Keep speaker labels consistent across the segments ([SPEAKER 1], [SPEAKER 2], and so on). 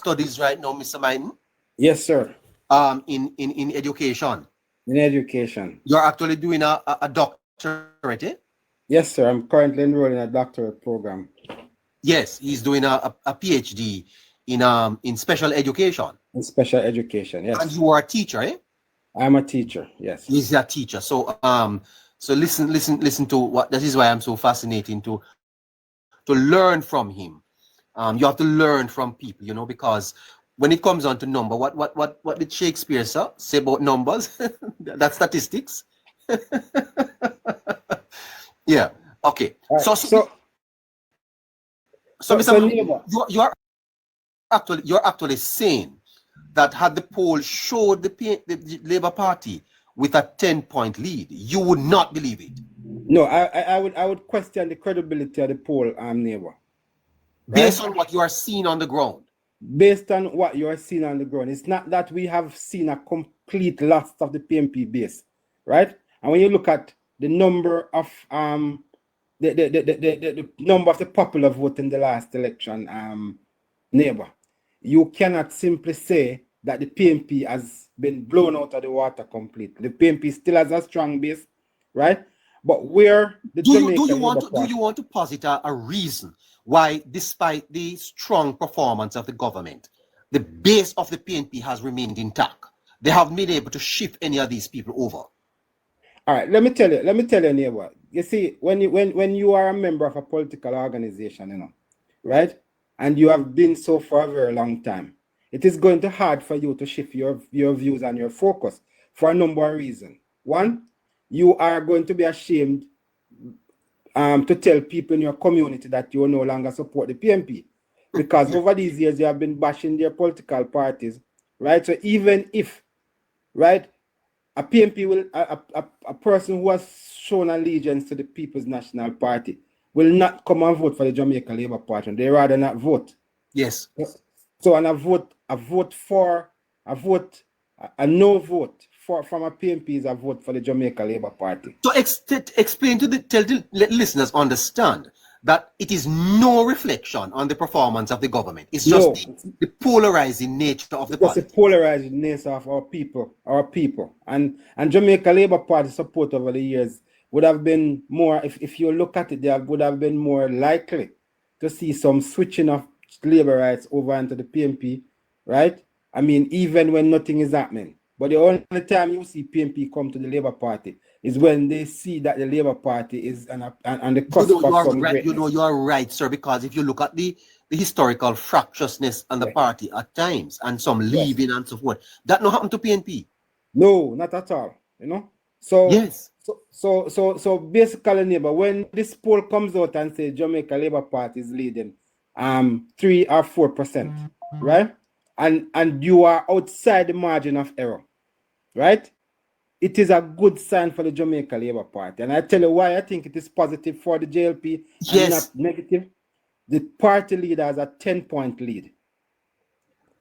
[SPEAKER 1] studies right now, Mr. Maiden?
[SPEAKER 2] Yes, sir.
[SPEAKER 1] In education.
[SPEAKER 2] In education.
[SPEAKER 1] You're actually doing a doctorate, eh?
[SPEAKER 2] Yes, sir. I'm currently enrolled in a doctorate program.
[SPEAKER 1] Yes, he's doing a PhD in special education.
[SPEAKER 2] In special education, yes.
[SPEAKER 1] And you are a teacher, eh?
[SPEAKER 2] I'm a teacher, yes.
[SPEAKER 1] He's a teacher. So listen to what, that is why I'm so fascinating to learn from him. You have to learn from people, you know, because when it comes on to number, what did Shakespeare say about numbers? That's statistics. Yeah. Okay.
[SPEAKER 2] Right.
[SPEAKER 1] So you're actually saying that had the poll showed the Labour Party with a 10-point lead, you would not believe it.
[SPEAKER 2] No, I would question the credibility of the poll, neighbor.
[SPEAKER 1] Based on what you are seeing on the ground.
[SPEAKER 2] Based on what you are seeing on the ground. It's not that we have seen a complete loss of the PMP base, right? And when you look at the number of the number of the popular vote in the last election, neighbor, you cannot simply say that the PMP has been blown out of the water completely. The PMP still has a strong base, right? But where the
[SPEAKER 1] do you want to posit a reason why, despite the strong performance of the government, the base of the PNP has remained intact? They haven't been able to shift any of these people over.
[SPEAKER 2] All right, let me tell you, neighbor. You see, when you are a member of a political organization, you know, right, and you have been so for a very long time, it is going to be hard for you to shift your views and your focus for a number of reasons. One, you are going to be ashamed to tell people in your community that you will no longer support the PMP, because over these years you have been bashing their political parties, right? So even if, right, a PMP will, a person who has shown allegiance to the People's National Party will not come and vote for the Jamaica Labour Party. They rather not vote.
[SPEAKER 1] Yes.
[SPEAKER 2] So, and a no vote from a PMP is a vote for the Jamaica Labour Party.
[SPEAKER 1] So explain tell the listeners understand that it is no reflection on the performance of the government. It's just the polarizing nature of the party.
[SPEAKER 2] It's the polarizing nature of our people. And Jamaica Labour Party support over the years would have been more, if you look at it, they would have been more likely to see some switching of labor rights over into the PMP, right? I mean, even when nothing is happening. But the only time you see PMP come to the Labour Party is when they see that the Labour Party is on the cusp of some greatness.
[SPEAKER 1] You know, you are right, sir, because if you look at the historical fractiousness on the party at times and some leaving and so forth, that not happened to PNP.
[SPEAKER 2] No, not at all. You know? So
[SPEAKER 1] yes.
[SPEAKER 2] So basically, neighbor, when this poll comes out and says Jamaica Labour Party is leading 3 or 4%, right? And you are outside the margin of error, right? It is a good sign for the Jamaica Labour Party. And I tell you why I think it is positive for the JLP and not negative. The party leader has a 10-point lead.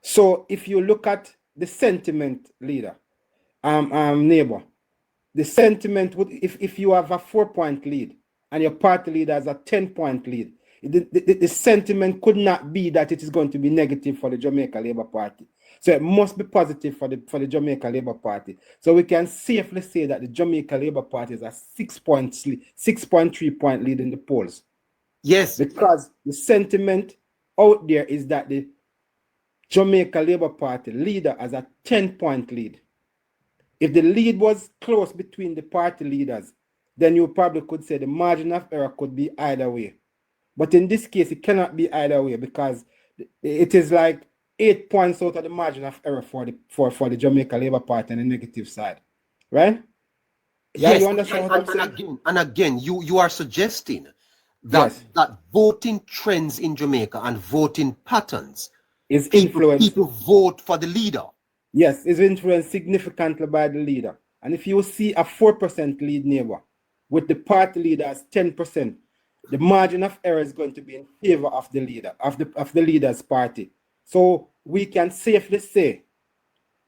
[SPEAKER 2] So if you look at the sentiment leader, neighbor, the sentiment would, if you have a 4-point lead and your party leader has a 10-point lead, the sentiment could not be that it is going to be negative for the Jamaica Labour Party. So it must be positive for the Jamaica Labour Party. So we can safely say that the Jamaica Labour Party is a 6.3 point lead in the polls.
[SPEAKER 1] Yes.
[SPEAKER 2] Because the sentiment out there is that the Jamaica Labour Party leader has a 10-point lead. If the lead was close between the party leaders, then you probably could say the margin of error could be either way. But in this case, it cannot be either way because it is like 8 points out of the margin of error for the Jamaica Labour Party on the negative side, right? Yeah,
[SPEAKER 1] yes,
[SPEAKER 2] you understand what I'm saying?
[SPEAKER 1] And again, you are suggesting that that voting trends in Jamaica and voting patterns
[SPEAKER 2] is influenced.
[SPEAKER 1] People vote for the leader.
[SPEAKER 2] Yes, is influenced significantly by the leader. And if you see a 4% lead neighbor with the party leader as 10%, the margin of error is going to be in favor of the leader, of the leader's party. So we can safely say,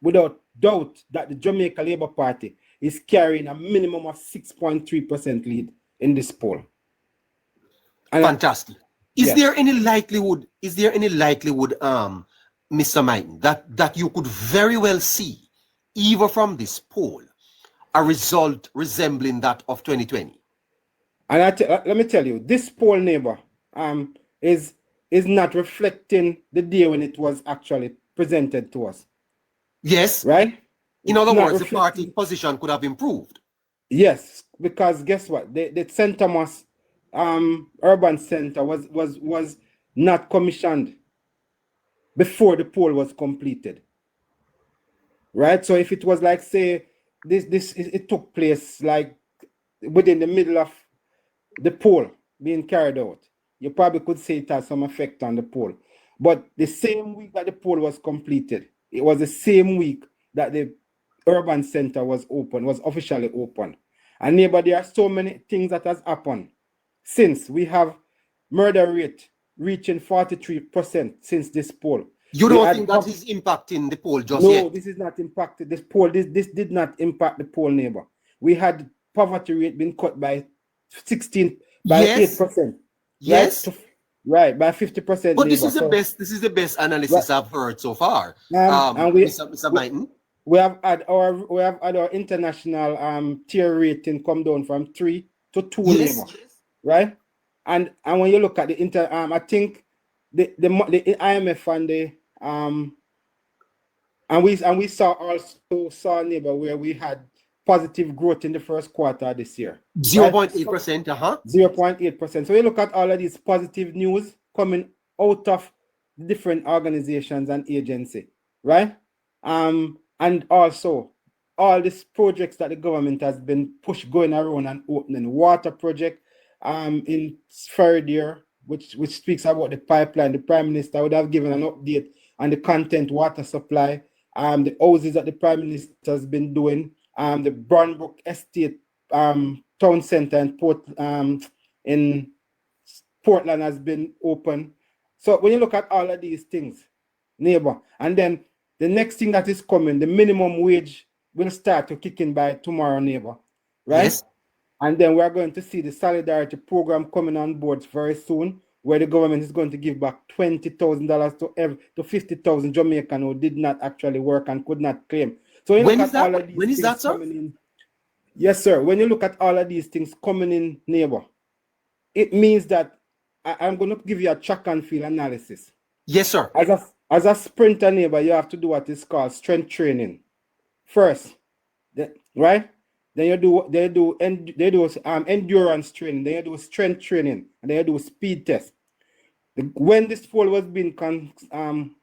[SPEAKER 2] without doubt, that the Jamaica Labour Party is carrying a minimum of 6.3% lead in this poll. And
[SPEAKER 1] fantastic. Is there any likelihood, Mr. Mighton, that you could very well see, even from this poll, a result resembling that of 2020.
[SPEAKER 2] And let me tell you, this poll, neighbor, is not reflecting the day when it was actually presented to us.
[SPEAKER 1] Yes.
[SPEAKER 2] Right?
[SPEAKER 1] In other words, the party position could have improved.
[SPEAKER 2] Yes, because guess what? The St. Thomas urban center was not commissioned before the poll was completed. Right? So if it was like, say, it took place like within the middle of the poll being carried out, you probably could say it has some effect on the poll. But the same week that the poll was completed, it was the same week that the urban center was officially open. And neighbor, there are so many things that has happened since. We have murder rate reaching 43% since this poll.
[SPEAKER 1] You don't think that is impacting the poll just yet?
[SPEAKER 2] No, this is not impacted. This poll, this did not impact the poll, neighbor. We had poverty rate being cut by 8%.
[SPEAKER 1] Yes.
[SPEAKER 2] Right, by 50%.
[SPEAKER 1] But this is the best analysis I've heard so far. And Mr. Mighton.
[SPEAKER 2] We have had our international tier rating come down from 3 to 2, neighbor. Right? And when you look at the I think the IMF and the and we saw neighbor where we had positive growth in the first quarter this year.
[SPEAKER 1] 0.8%,
[SPEAKER 2] 0.8%. So you look at all of these positive news coming out of different organizations and agencies, right? And also all these projects that the government has been going around and opening. Water project in Ferrier, which speaks about the pipeline. The Prime Minister would have given an update on the content water supply, the houses that the Prime Minister has been doing, the Brownbrook Estate town center in Portland has been open. So when you look at all of these things, neighbor, and then the next thing that is coming, the minimum wage will start to kick in by tomorrow, neighbor, right?
[SPEAKER 1] Yes.
[SPEAKER 2] And then we're going to see the solidarity program coming on board very soon, where the government is going to give back $20,000 to 50,000 Jamaicans who did not actually work and could not claim. So
[SPEAKER 1] when is that, sir?
[SPEAKER 2] In, yes, sir. When you look at all of these things coming in, neighbor, it means that I'm going to give you a track and field analysis.
[SPEAKER 1] Yes, sir.
[SPEAKER 2] As a sprinter, neighbor, you have to do what is called strength training first, right? Then you do endurance training. Then you do strength training, and then you do speed test. When this poll was being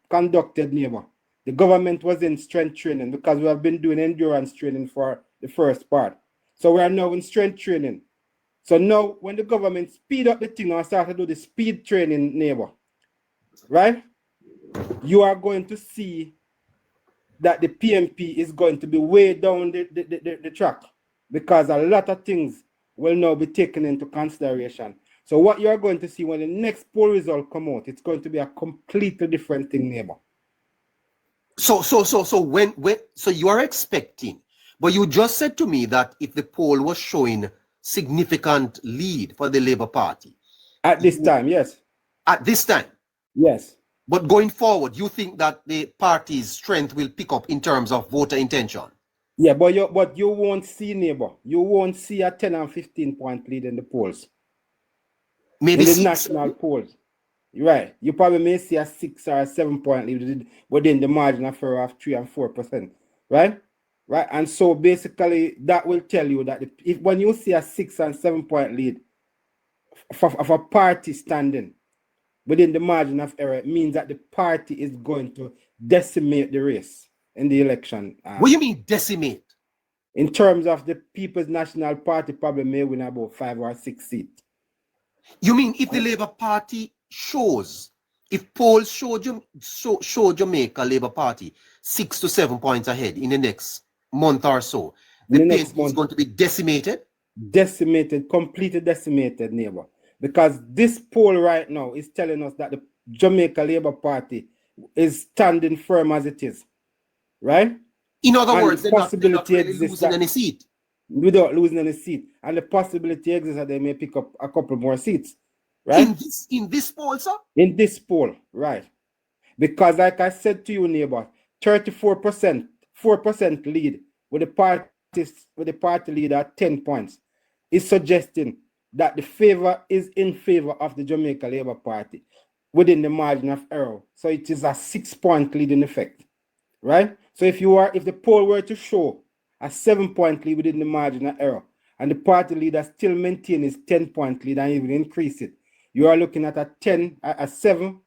[SPEAKER 2] conducted, neighbor, the government was in strength training because we have been doing endurance training for the first part. So we are now in strength training. So now when the government speed up the thing and start to do the speed training, neighbor, right? You are going to see that the PMP is going to be way down the track because a lot of things will now be taken into consideration. So what you are going to see when the next poll result come out, it's going to be a completely different thing, neighbor.
[SPEAKER 1] So you are expecting, but you just said to me that if the poll was showing significant lead for the Labour Party.
[SPEAKER 2] At this time, yes.
[SPEAKER 1] At this time?
[SPEAKER 2] Yes.
[SPEAKER 1] But going forward, you think that the party's strength will pick up in terms of voter intention?
[SPEAKER 2] Yeah, but you won't see, neighbor. You won't see a 10 and 15 point lead in the polls.
[SPEAKER 1] Maybe
[SPEAKER 2] in the national polls. Right. You probably may see a 6 or a 7 point lead within the margin of error of 3 and 4%. Right? Right. And so basically that will tell you that when you see a 6 and 7 point lead of a party standing within the margin of error, it means that the party is going to decimate the race in the election.
[SPEAKER 1] What do you mean decimate?
[SPEAKER 2] In terms of the People's National Party probably may win about 5 or 6 seats.
[SPEAKER 1] You mean if the Labour Party shows, if polls show Jamaica Labour Party 6 to 7 points ahead in the next month or so, the PNP is going to be decimated?
[SPEAKER 2] Decimated, completely decimated, neighbor. Because this poll right now is telling us that the Jamaica Labour Party is standing firm as it is. Right?
[SPEAKER 1] In other words, they're not really losing any seat.
[SPEAKER 2] Without losing any seat. And the possibility exists that they may pick up a couple more seats. Right?
[SPEAKER 1] In this poll, sir?
[SPEAKER 2] In this poll, right. Because like I said to you, neighbor, 34%, 4% lead with the party leader at 10 points is suggesting that the favor is in favor of the Jamaica Labour Party within the margin of error. So it is a 6-point lead in effect, right? So if the poll were to show a 7-point lead within the margin of error, and the party leader still maintain his 10-point lead and even increase it, you are looking at a 7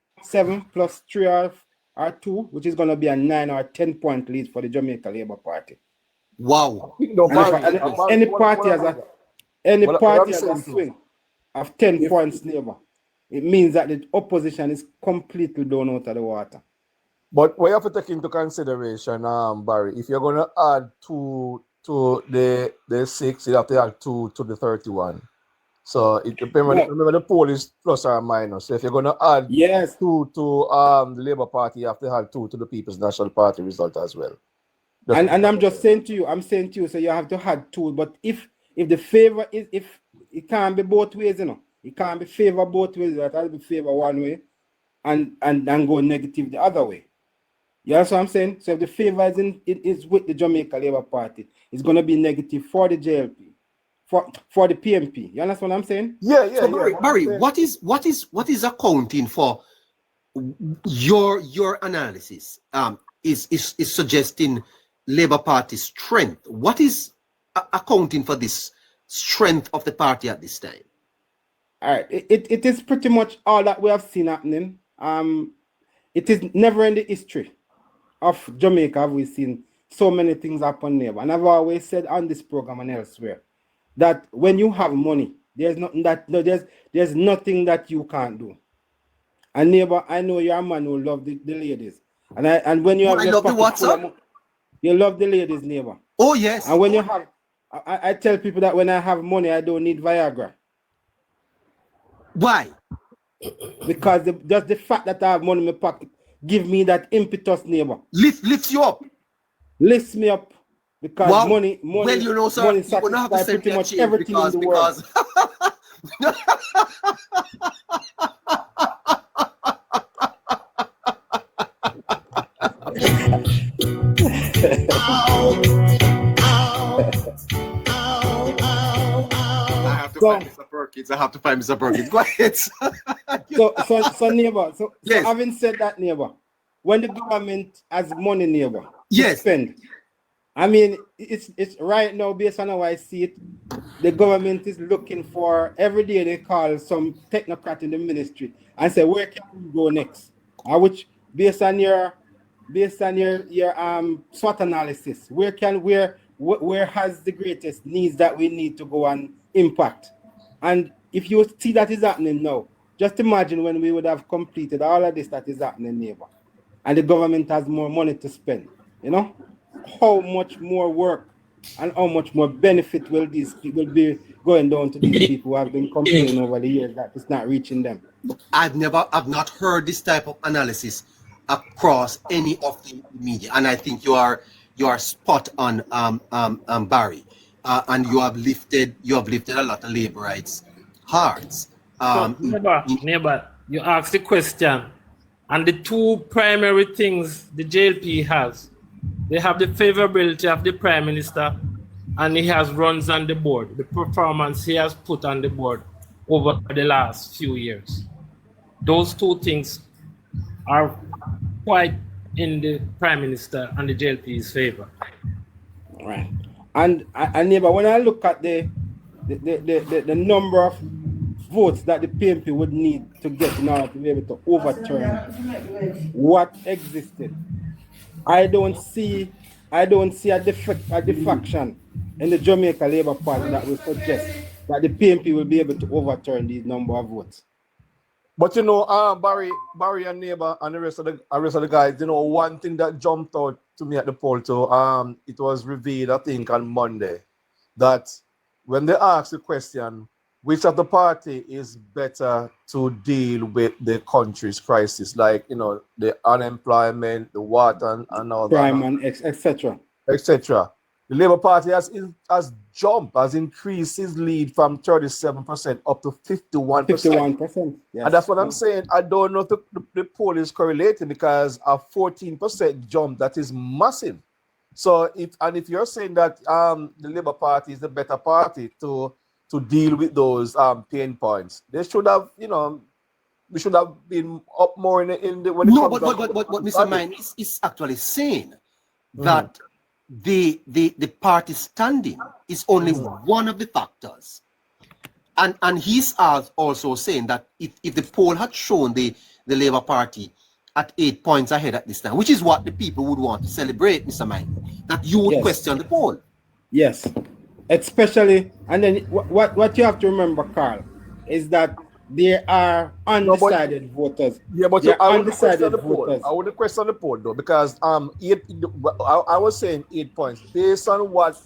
[SPEAKER 2] plus 3 or 2, which is going to be a 9 or 10-point lead for the Jamaica Labour Party.
[SPEAKER 1] Wow.
[SPEAKER 2] Any party has a swing of 10 points, neighbor. It means that the opposition is completely blown out of the water.
[SPEAKER 3] But we have to take into consideration, Barry, if you're going to add 2 to the 6, you have to add 2 to the 31. So it depends. Remember, the poll is plus or minus. So if you're going to add 2 to the Labour Party, you have to add 2 to the People's National Party result as well.
[SPEAKER 2] And I'm just saying to you, so you have to add 2. But if the favor is, if it can't be both ways, you know, it can't be favor both ways. It has to be favor one way and go negative the other way. You understand what I'm saying? So if the favor is with the Jamaica Labour Party, it's going to be negative for the JLP, for the PMP. You understand what I'm saying?
[SPEAKER 3] Yeah.
[SPEAKER 1] So Barry, what is accounting for your analysis? Is suggesting Labour Party strength. What is accounting for this strength of the party at this time?
[SPEAKER 2] All right, it is pretty much all that we have seen happening. It is never in the history of Jamaica have we seen so many things happen there. And I've always said on this program and elsewhere that when you have money, there's nothing that you can't do. And neighbor, I know you're a man who love the ladies. And when you have your pocket full of money, you love the ladies, neighbor.
[SPEAKER 1] Oh yes.
[SPEAKER 2] And when you have, I tell people that when I have money, I don't need Viagra.
[SPEAKER 1] Why?
[SPEAKER 2] Because just the fact that I have money in my pocket give me that impetus, neighbor.
[SPEAKER 1] Lifts you up.
[SPEAKER 2] Lifts me up. Because money,
[SPEAKER 1] well, you know, sir,
[SPEAKER 2] money
[SPEAKER 1] you will not have to
[SPEAKER 2] pretty much everything in the world.
[SPEAKER 1] I have to find Mr. Perkins. Quiet.
[SPEAKER 2] So neighbor,
[SPEAKER 1] yes.
[SPEAKER 2] So having said that, neighbor, when the government has money, neighbor,
[SPEAKER 1] yes,
[SPEAKER 2] spend. I mean, it's right now, based on how I see it, the government is looking for, every day they call some technocrat in the ministry and say, where can we go next? Which, based on your SWOT analysis, where has the greatest needs that we need to go and impact? And if you see that is happening now, just imagine when we would have completed all of this that is happening, neighbor, and the government has more money to spend, you know? How much more work and how much more benefit will be going down to these people who have been complaining over the years that it's not reaching them?
[SPEAKER 1] I've not heard this type of analysis across any of the media, and I think you are spot on, Barry, and you have lifted a lot of labor rights hearts.
[SPEAKER 4] Neighbor, you asked the question, and the two primary things the JLP has. They have the favorability of the Prime Minister, and he has runs on the board, the performance he has put on the board over the last few years. Those two things are quite in the Prime Minister and the JLP's favor.
[SPEAKER 2] Right. And neighbor, when I look at the number of votes that the PMP would need to get in order to be able to overturn what existed, I don't see a defection in the Jamaica Labour Party that will suggest that the PMP will be able to overturn these number of votes.
[SPEAKER 3] But you know, Barry and neighbor and the rest of the guys, you know, one thing that jumped out to me at the poll too, it was revealed, I think, on Monday, that when they asked the question, which of the party is better to deal with the country's crisis, like, you know, the unemployment, the water and all
[SPEAKER 2] crime
[SPEAKER 3] that,
[SPEAKER 2] and etc.
[SPEAKER 3] etc. The Labour Party has jumped, has increased his lead from 37% up to 51%.
[SPEAKER 2] 51%. Yes.
[SPEAKER 3] And that's what I'm saying. I don't know if the poll is correlating, because a 14% jump, that is massive. So if you're saying that the Labour Party is the better party to deal with those pain points, they should have, we should have been up more in the when it comes
[SPEAKER 1] but what Mr. Mine is actually saying that the party standing is only one of the factors. And he's also saying that if the poll had shown the Labour Party at 8 points ahead at this time, which is what the people would want to celebrate, Mr. Mine, that you would question the poll.
[SPEAKER 2] Yes, especially, and then what you have to remember, Carl, is that there are undecided voters.
[SPEAKER 3] Yeah, but I wouldn't question the poll. I wouldn't question the poll though, because I was saying 8 points based on what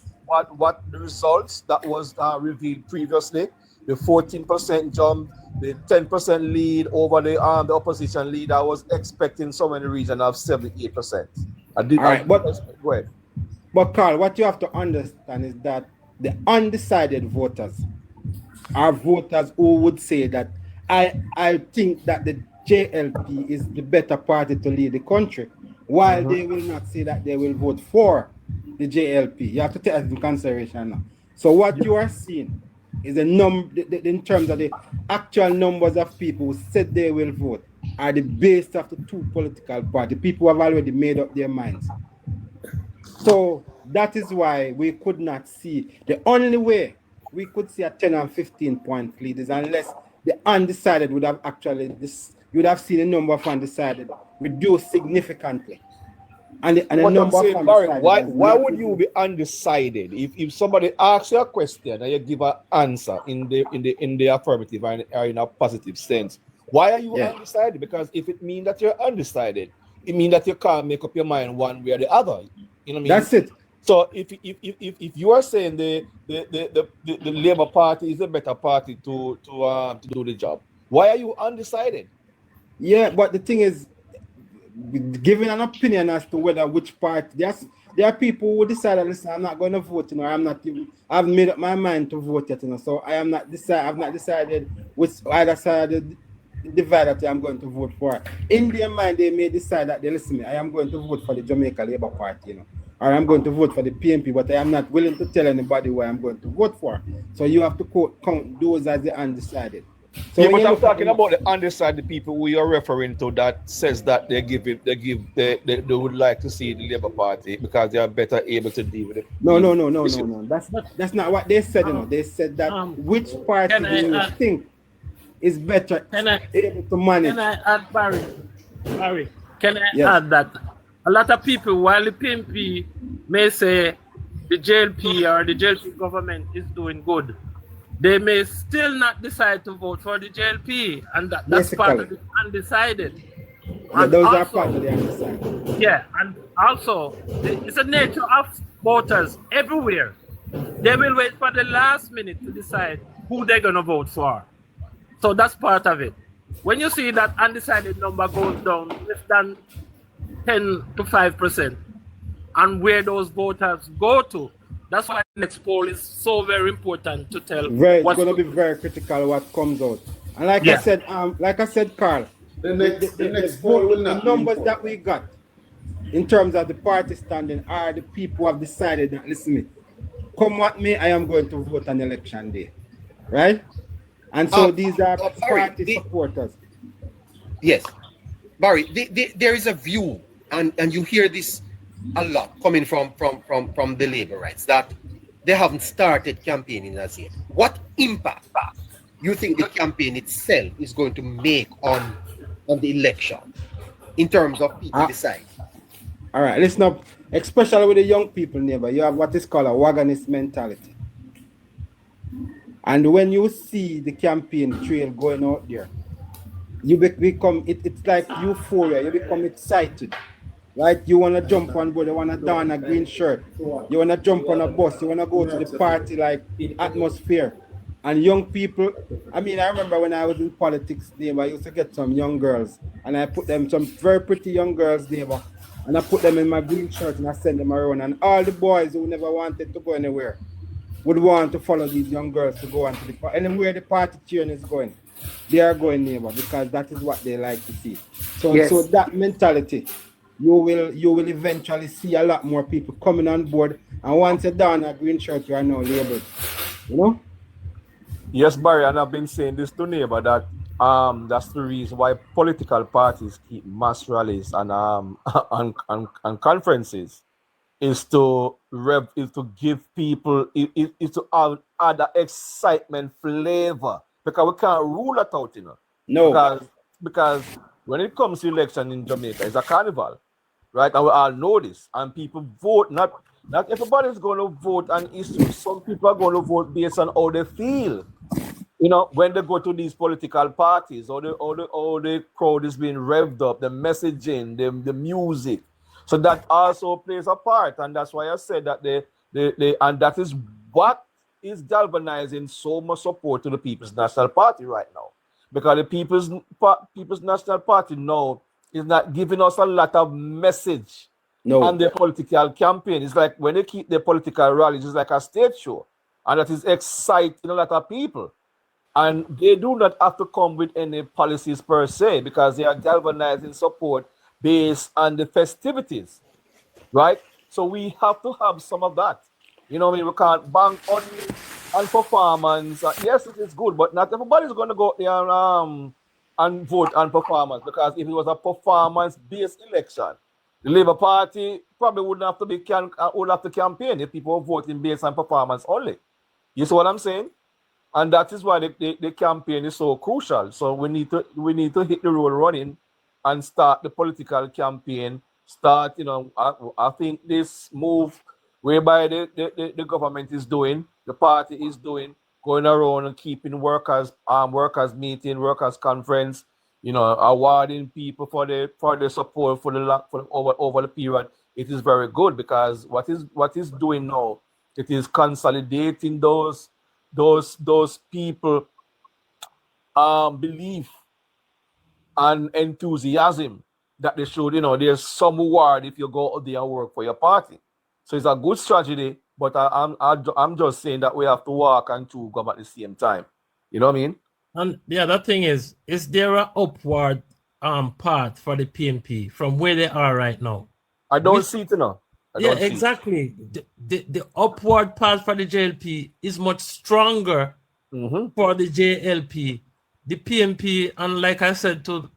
[SPEAKER 3] the results that was revealed previously, the 14% jump, the 10% lead over the opposition lead. I was expecting somewhere in the region of 78%. Go ahead.
[SPEAKER 2] But Carl, what you have to understand is that the undecided voters are voters who would say that I think that the JLP is the better party to lead the country, while they will not say that they will vote for the JLP. You have to take that into consideration now. So what you are seeing is in terms of the actual numbers of people who said they will vote are the base of the two political parties. People have already made up their minds. So that is why we could not see. The only way we could see a 10 and 15 point lead is unless the undecided would have actually, you would have seen the number of undecided reduce significantly. And the number of undecided.
[SPEAKER 3] Why would you be undecided if somebody asks you a question and you give an answer in the affirmative or in a positive sense? Why are you undecided? Because if it means that you're undecided, it means that you can't make up your mind one way or the other. You know what I mean?
[SPEAKER 2] That's it.
[SPEAKER 3] So if you are saying the Labour Party is a better party to do the job, why are you undecided?
[SPEAKER 2] Yeah, but the thing is, giving an opinion as to whether which party, there are people who decide, listen, I'm not going to vote, I've made up my mind to vote yet, so I've not decided which either side of the divide that I'm going to vote for. In their mind, they may decide that I am going to vote for the Jamaica Labour Party, or I'm going to vote for the PNP, but I am not willing to tell anybody who I'm going to vote for. So you have to count those as the undecided. So
[SPEAKER 3] yeah, but I'm talking about the undecided people who you're referring to that says that they would like to see the Labour Party because they are better able to deal with it.
[SPEAKER 2] No. That's not what they said. They said that which party do you think is better able to manage?
[SPEAKER 4] Can I add, Barry? Can I add that a lot of people, while the PNP may say the JLP or the JLP government is doing good, they may still not decide to vote for the JLP, and that's part of the undecided.
[SPEAKER 2] Yeah, those are part of the undecided.
[SPEAKER 4] Yeah, and also, it's the nature of voters everywhere. They will wait for the last minute to decide who they're going to vote for. So that's part of it. When you see that undecided number goes down less than 10 to 5%, and where those voters go to, that's why the next poll is so very important to tell.
[SPEAKER 2] It's going to be very critical what comes out. And like I said, Carl,
[SPEAKER 5] the next poll will not.
[SPEAKER 2] The numbers that we got in terms of the party standing are the people who have decided that, listen to me, come what may, I am going to vote on election day. Right? And so these are party supporters.
[SPEAKER 1] Yes. Barry, there is a view, and you hear this a lot coming from the labor rights, that they haven't started campaigning as yet. What impact you think the campaign itself is going to make on the election in terms of people decide?
[SPEAKER 2] All right, listen up. Especially with the young people, neighbor, you have what is called a wagonist mentality. And when you see the campaign trail going out there, you become, it's like euphoria, you become excited. Right? You want to jump on board, you want to don a green shirt, you want to jump on a bus, you want to go to the party like atmosphere. And young people, I remember when I was in politics, I used to get some young girls, and I put them, some very pretty young girls, and I put them in my green shirt and I send them around. And all the boys who never wanted to go anywhere would want to follow these young girls to go on to the party. Anywhere the party cheering is going, they are going, neighbor, because that is what they like to see. So,
[SPEAKER 1] Yes.
[SPEAKER 2] so that mentality, you will eventually see a lot more people coming on board. And once you're down a green shirt, you are now labeled. You know?
[SPEAKER 3] Yes, Barry, and I've been saying this to neighbor that that's the reason why political parties keep mass rallies and and conferences is to give people is to add that excitement flavor, because we can't rule that out, you know.
[SPEAKER 2] No.
[SPEAKER 3] Because when it comes to election in Jamaica, it's a carnival, right? And we all know this. And people vote, not everybody's going to vote on issues. Some people are going to vote based on how they feel. You know, when they go to these political parties, or the crowd is being revved up, the messaging, the music. So that also plays a part, and that's why I said that and that is what is galvanizing so much support to the People's National Party right now, because the People's National Party now is not giving us a lot of message on their political campaign. It's like when they keep their political rallies, it's like a stage show, and that is exciting a lot of people. And they do not have to come with any policies per se, because they are galvanizing support based on the festivities, right? So we have to have some of that. You know what I mean? We can't bank on performance. Yes, it is good, but not everybody's going to go there and vote on performance, because if it was a performance-based election, the Labour Party probably wouldn't have to would have to campaign if people were voting based on performance only. You see what I'm saying? And that is why the campaign is so crucial. So we need to hit the road running and start the political campaign. Start, you know, I think this move whereby the government is doing, the party is doing, going around and keeping workers meeting, workers conference, you know, awarding people for the support over the period. It is very good, because what is doing now, it is consolidating those people belief and enthusiasm that they should, you know, there's some reward if you go out there and work for your party. So it's a good strategy, but I'm just saying that we have to walk and chew gum at the same time. You know what I mean?
[SPEAKER 4] And the other thing is there an upward path for the PNP from where they are right now?
[SPEAKER 3] I don't see it, you know.
[SPEAKER 4] Yeah, exactly. The upward path for the JLP is much stronger for the JLP. The PNP, and like I said to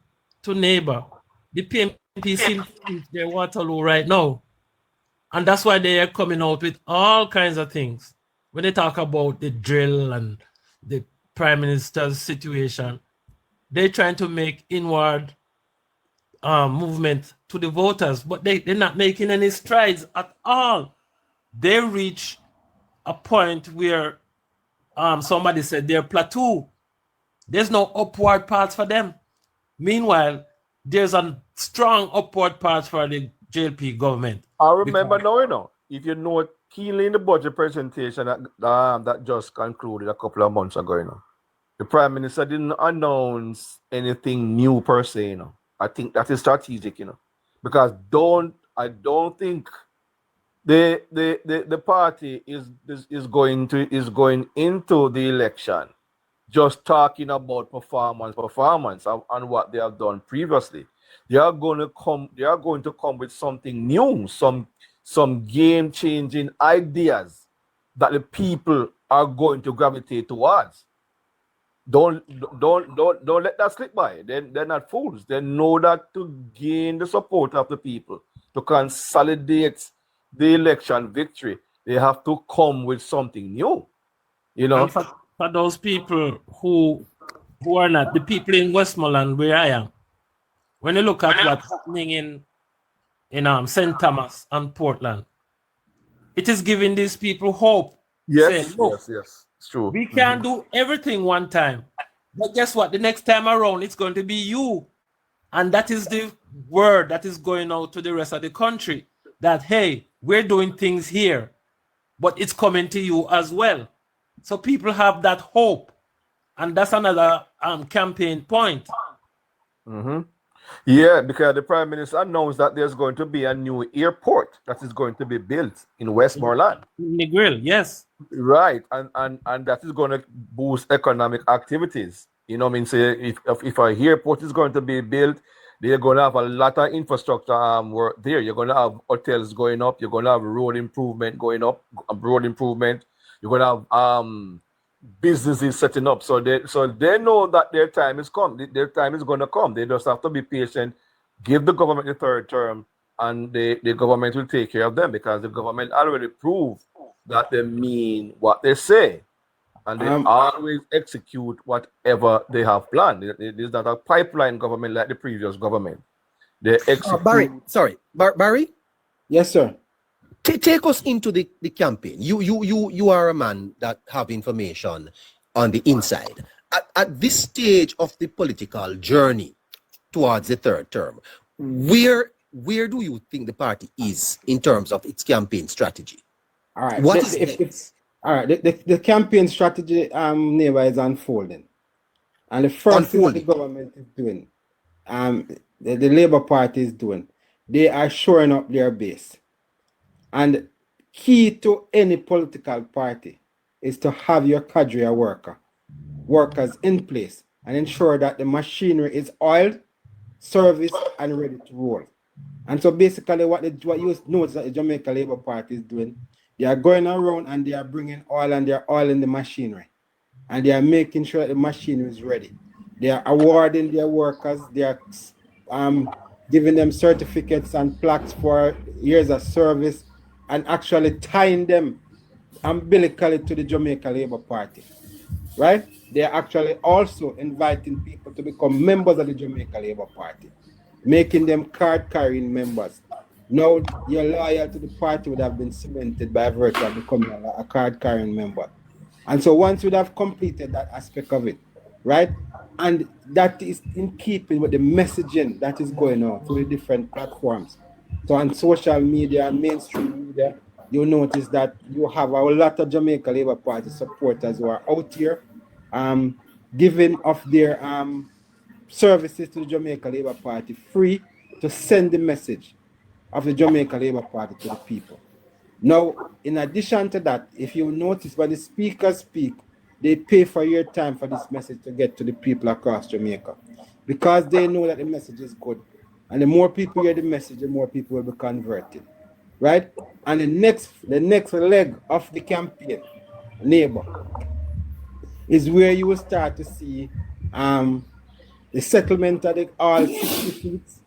[SPEAKER 4] neighbor, the PNP seems to reach their Waterloo right now. And that's why they are coming out with all kinds of things. When they talk about the drill and the Prime Minister's situation, they're trying to make inward movement to the voters, but they're not making any strides at all. They reach a point where somebody said they're plateau. There's no upward path for them. Meanwhile, there's a strong upward path for the JLP government.
[SPEAKER 3] I remember now, you know, if you know keenly in the budget presentation that just concluded a couple of months ago, you know, the Prime Minister didn't announce anything new per se, you know. I think that is strategic, you know, because I don't think the party is going into the election just talking about performance and what they have done previously. They are going to come with something new, some game-changing ideas that the people are going to gravitate towards. Don't let that slip by. They're not fools. They know that to gain the support of the people, to consolidate the election victory, they have to come with something new. You know,
[SPEAKER 4] and for those people who are not the people in Westmoreland where I am, when you look at what's happening in St. Thomas and Portland, it is giving these people hope.
[SPEAKER 3] Yes,
[SPEAKER 4] saying, look,
[SPEAKER 3] yes, it's true.
[SPEAKER 4] We can't do everything one time, but guess what? The next time around, it's going to be you, and that is the word that is going out to the rest of the country. That hey, we're doing things here, but it's coming to you as well. So people have that hope, and that's another campaign point.
[SPEAKER 3] Mm-hmm. Yeah, because the Prime Minister announced that there's going to be a new airport that is going to be built in Westmoreland.
[SPEAKER 4] Negril, yes.
[SPEAKER 3] Right, and that is going to boost economic activities. You know what I mean? Say if a airport is going to be built, they're going to have a lot of infrastructure work there. You're going to have hotels going up. You're going to have road improvement going up. Road improvement. You're going to have businesses setting up. So they know that their time is come. Their time is going to come. They just have to be patient. Give the government the third term, and the government will take care of them because the government already proved that they mean what they say, and they always execute whatever they have planned. It is not a pipeline government like the previous government. They execute.
[SPEAKER 1] Barry.
[SPEAKER 2] Yes, sir.
[SPEAKER 1] Take us into the campaign. You are a man that have information on the inside. At this stage of the political journey towards the third term, where do you think the party is in terms of its campaign strategy?
[SPEAKER 2] All right.
[SPEAKER 1] What is next?
[SPEAKER 2] All right. The campaign strategy, neighbor, is unfolding, and the first thing that the government is doing, the Labour Party is doing, they are shoring up their base. And key to any political party is to have your cadre workers in place and ensure that the machinery is oiled, serviced, and ready to roll. And so basically what you notice that the Jamaica Labour Party is doing, they are going around and they are bringing oil and they are oiling the machinery. And they are making sure that the machinery is ready. They are awarding their workers, they are giving them certificates and plaques for years of service, and actually tying them umbilically to the Jamaica Labour Party, right? They are actually also inviting people to become members of the Jamaica Labour Party, making them card-carrying members. Now, your loyalty to the party would have been cemented by virtue of becoming a card-carrying member. And so once you have completed that aspect of it, right? And that is in keeping with the messaging that is going on through the different platforms. So on social media and mainstream media, you'll notice that you have a lot of Jamaica Labour Party supporters who are out here giving of their services to the Jamaica Labour Party free to send the message of the Jamaica Labour Party to the people. Now, in addition to that, if you notice when the speakers speak, they pay for your time for this message to get to the people across Jamaica because they know that the message is good. And the more people hear the message, the more people will be converted, right? And the next leg of the campaign, neighbor, is where you will start to see the settlement of all 60 seats,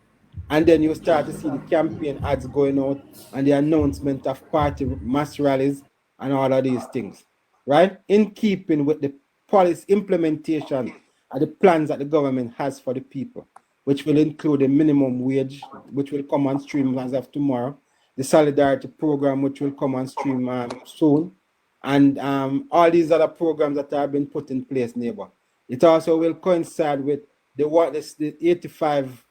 [SPEAKER 2] and then you start to see the campaign ads going out and the announcement of party mass rallies and all of these things, right? In keeping with the policy implementation and the plans that the government has for the people, which will include a minimum wage, which will come on stream as of tomorrow, the solidarity program, which will come on stream soon, and all these other programs that have been put in place, neighbor. It also will coincide with the 85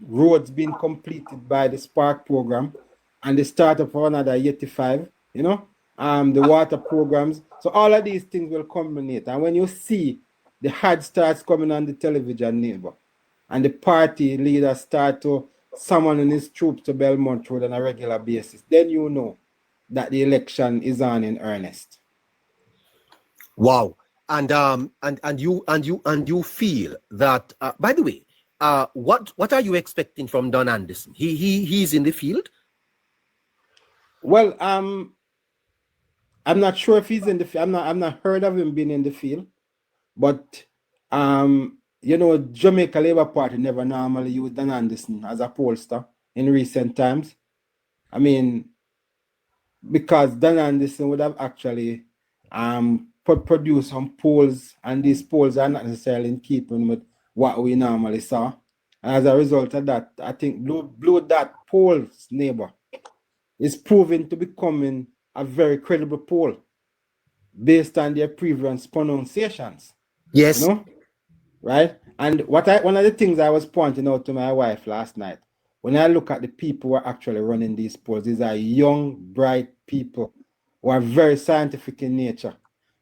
[SPEAKER 2] roads being completed by the Spark program and the start of another 85, the water programs. So all of these things will culminate. And when you see the ad starts coming on the television, neighbor, and the party leaders start to summon his troops to Belmont Road on a regular basis, then you know that the election is on in earnest.
[SPEAKER 1] Wow. And you feel that by the way, what are you expecting from Don Anderson? He's in the field?
[SPEAKER 2] Well, I'm not sure if he's in the field. I've not heard of him being in the field, but Jamaica Labour Party never normally used Don Anderson as a pollster in recent times. I mean, because Don Anderson would have actually produced some polls, and these polls are not necessarily in keeping with what we normally saw. And as a result of that, I think Blue Dot polls, neighbor, is proving to becoming a very credible poll based on their previous pronunciations.
[SPEAKER 1] Yes.
[SPEAKER 2] Right? And one of the things I was pointing out to my wife last night, when I look at the people who are actually running these polls, these are young, bright people who are very scientific in nature.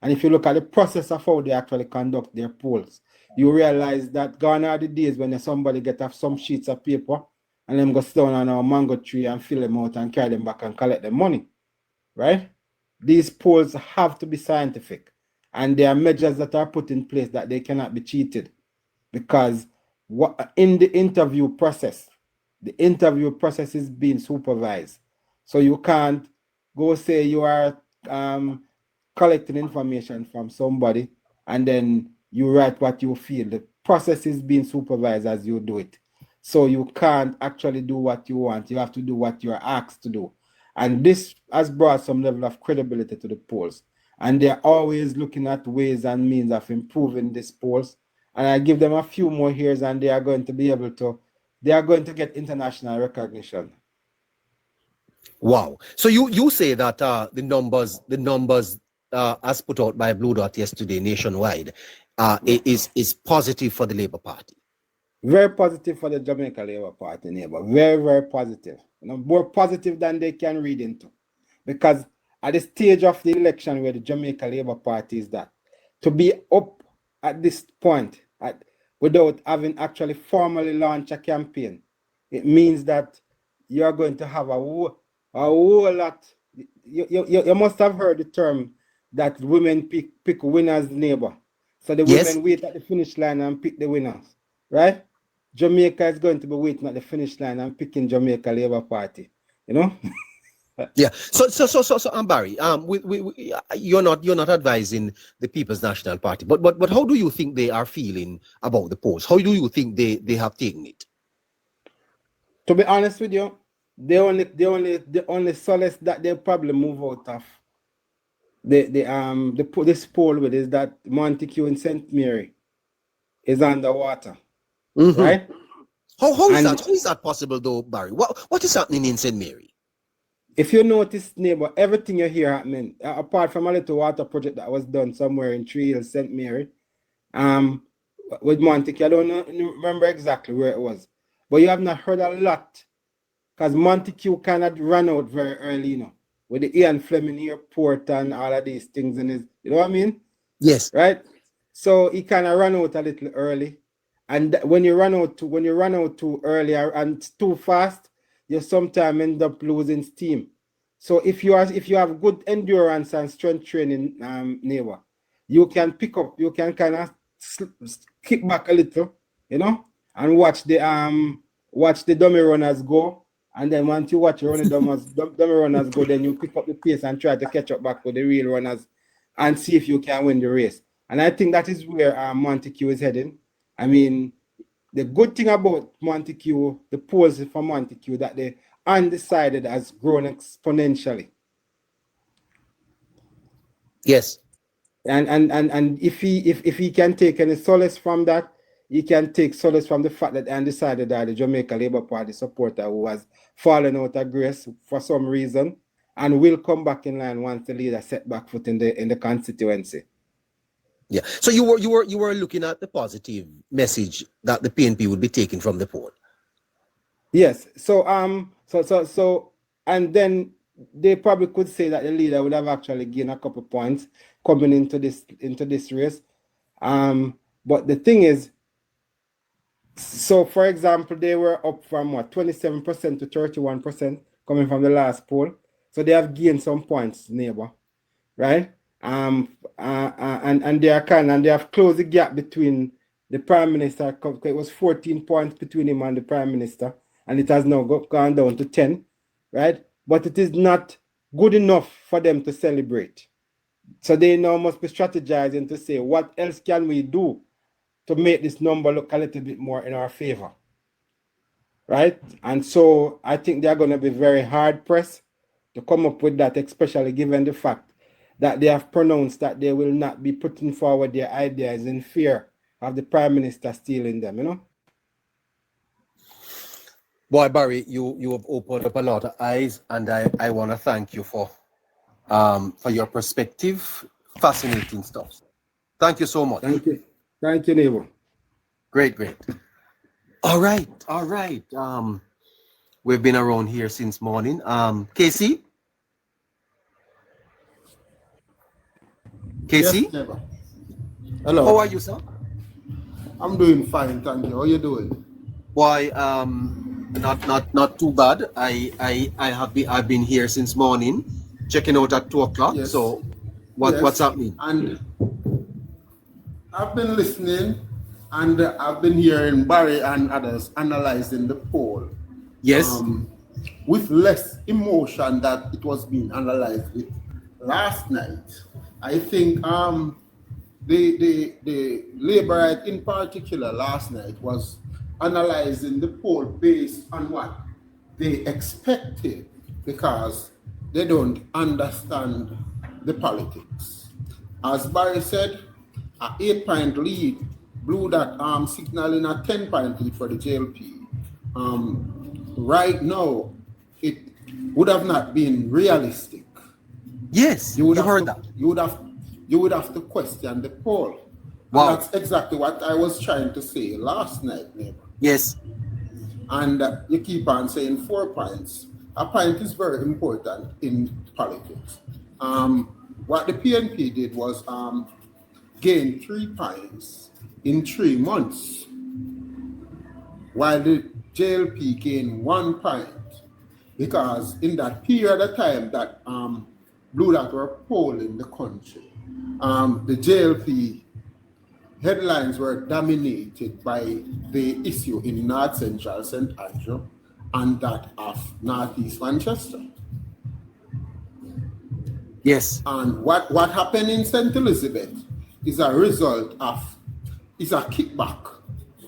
[SPEAKER 2] And if you look at the process of how they actually conduct their polls, you realize that gone are the days when somebody get off some sheets of paper and them go sit down on a mango tree and fill them out and carry them back and collect the money, right? These polls have to be scientific, and there are measures that are put in place that they cannot be cheated, because in the interview process is being supervised. So you can't go say you are collecting information from somebody and then you write what you feel. The process is being supervised as you do it. So you can't actually do what you want. You have to do what you're asked to do. And this has brought some level of credibility to the polls. And they're always looking at ways and means of improving these polls. And I give them a few more years and they are going to be able to, they are going to get international recognition.
[SPEAKER 1] Wow. So you say that the numbers as put out by Blue Dot yesterday nationwide is positive for the Labour Party.
[SPEAKER 2] Very positive for the Jamaica Labour Party, neighbor. Very, very positive. You know, more positive than they can read into. Because at the stage of the election where the Jamaica Labour Party is that, to be up at this point without having actually formally launched a campaign, it means that you are going to have a whole lot. You must have heard the term that women pick winners, neighbor. So the women wait at the finish line and pick the winners, right? Jamaica is going to be waiting at the finish line and picking Jamaica Labour Party, you know?
[SPEAKER 1] Yeah. So Barry, you're not advising the People's National Party, but how do you think they are feeling about the polls? How do you think they have taken it?
[SPEAKER 2] To be honest with you, the only solace that they probably move out of this poll with is that Montague and St. Mary is underwater, right?
[SPEAKER 1] How is that possible though, Barry? What is happening in St. Mary?
[SPEAKER 2] If you notice, neighbor, everything you hear happening, apart from a little water project that was done somewhere in Tree Hill, St. Mary, with Montague, I don't remember exactly where it was, but you have not heard a lot, because Montague kind of ran out very early, you know, with the Ian Fleming Airport and all of these things in his, you know what I mean?
[SPEAKER 1] Yes.
[SPEAKER 2] Right? So he kind of ran out a little early. And when you run out too early and too fast, you sometimes end up losing steam. So if you have good endurance and strength training, neighbor, you can pick up, you can kind of kick back a little, you know, and watch the dummy runners go. And then once you watch dummy runners go, then you pick up the pace and try to catch up back with the real runners and see if you can win the race. And I think that is where Montague is heading. I mean, the good thing about Montague, the polls for Montague, that the Undecided has grown exponentially.
[SPEAKER 1] Yes.
[SPEAKER 2] And if he can take any solace from that, he can take solace from the fact that Undecided are the Jamaica Labour Party supporter who has fallen out of grace for some reason and will come back in line once the leader set back foot in the constituency.
[SPEAKER 1] Yeah. So you were looking at the positive message that the PNP would be taking from the poll.
[SPEAKER 2] Yes. So and then they probably could say that the leader would have actually gained a couple points coming into this race. But the thing is, so for example, they were up from 27% to 31% coming from the last poll. So they have gained some points, neighbor, right? And they have closed the gap between the Prime Minister. It was 14 points between him and the Prime Minister, and it has now gone down to 10, right? But it is not good enough for them to celebrate. So they now must be strategizing to say, what else can we do to make this number look a little bit more in our favor, right? And so I think they're going to be very hard pressed to come up with that, especially given the fact that they have pronounced that they will not be putting forward their ideas in fear of the Prime Minister stealing them, you know?
[SPEAKER 1] Boy, Barry, you have opened up a lot of eyes, and I want to thank you for your perspective. Fascinating stuff. Thank you so much.
[SPEAKER 2] Thank you. Thank you, neighbor.
[SPEAKER 1] Great. All right. We've been around here since morning. Casey?
[SPEAKER 5] Yes, neighbor. Hello.
[SPEAKER 1] How are you, sir?
[SPEAKER 5] I'm doing fine, thank you. How you doing?
[SPEAKER 1] Why, not too bad. I've been here since morning, checking out at 2 o'clock.
[SPEAKER 5] Yes.
[SPEAKER 1] So,
[SPEAKER 5] Yes.
[SPEAKER 1] what's happening?
[SPEAKER 5] And I've been listening, and I've been hearing Barry and others analyzing the poll.
[SPEAKER 1] Yes.
[SPEAKER 5] With less emotion that it was being analyzed with last night. I think the Labourite in particular last night was analyzing the poll based on what they expected, because they don't understand the politics. As Barry said, an 8-point lead blew that signaling a 10-point lead for the JLP. Right now, it would have not been realistic.
[SPEAKER 1] Yes, you heard that.
[SPEAKER 5] You would have to question the poll.
[SPEAKER 1] Wow.
[SPEAKER 5] And that's exactly what I was trying to say last night, neighbor.
[SPEAKER 1] Yes.
[SPEAKER 5] And you keep on saying 4 points. A point is very important in politics. What the PNP did was gain 3 points in 3 months, while the JLP gained 1 point, because in that period of time that Blue Dot were polling the country, the JLP headlines were dominated by the issue in North Central St. Andrew and that of Northeast Manchester.
[SPEAKER 1] Yes.
[SPEAKER 5] And what happened in St. Elizabeth is a result of, is a kickback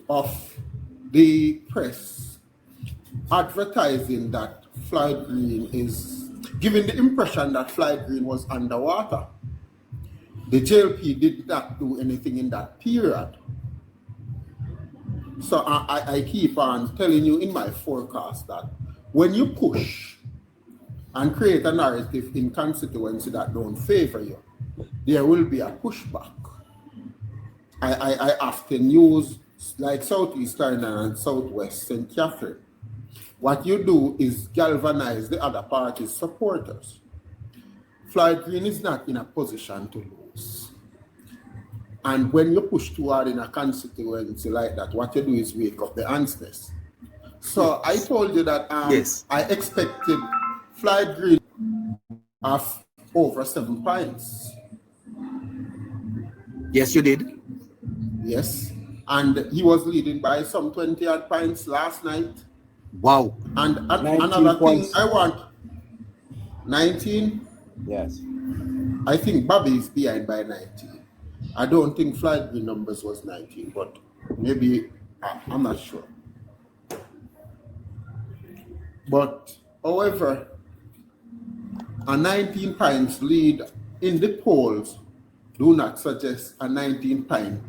[SPEAKER 5] of the press advertising that Floyd Green is giving the impression that Floyd Green was underwater. The JLP did not do anything in that period. So I keep on telling you in my forecast that when you push and create a narrative in constituency that don't favor you, there will be a pushback. I often use like Southeast London and Southwest St. Catherine. What you do is galvanize the other party's supporters. Floyd Green is not in a position to lose. And when you push too hard in a constituency like that, what you do is wake up the ants. So I told you that
[SPEAKER 1] Yes.
[SPEAKER 5] I expected Floyd Green of over 7 points.
[SPEAKER 1] Yes, you did.
[SPEAKER 5] Yes. And he was leading by some 20-odd points last night.
[SPEAKER 1] Wow.
[SPEAKER 5] And another
[SPEAKER 2] points.
[SPEAKER 5] thing I want, 19?
[SPEAKER 2] Yes.
[SPEAKER 5] I think Bobby is behind by 19. I don't think Floyd Green numbers was 19, but maybe, I'm not sure. But, however, a 19 points lead in the polls do not suggest a 19-point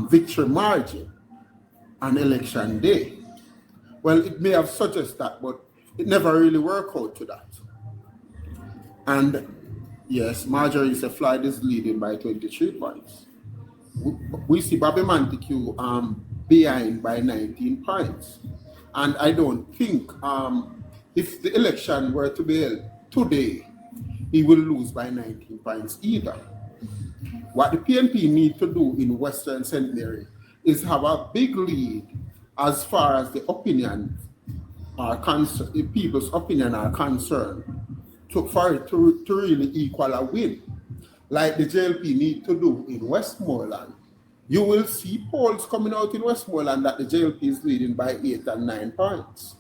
[SPEAKER 5] victory margin on election day. Well, it may have suggested that, but it never really worked out to that. And yes, Marjorie said Floyd is leading by 23 points. We see Bobby Montague behind by 19 points. And I don't think if the election were to be held today, he will lose by 19 points either. What the PNP need to do in Western St. Mary is have a big lead as far as the opinion are concerned, the people's opinion are concerned, for it to really equal a win, like the JLP need to do in Westmoreland. You will see polls coming out in Westmoreland that the JLP is leading by 8 and 9 points.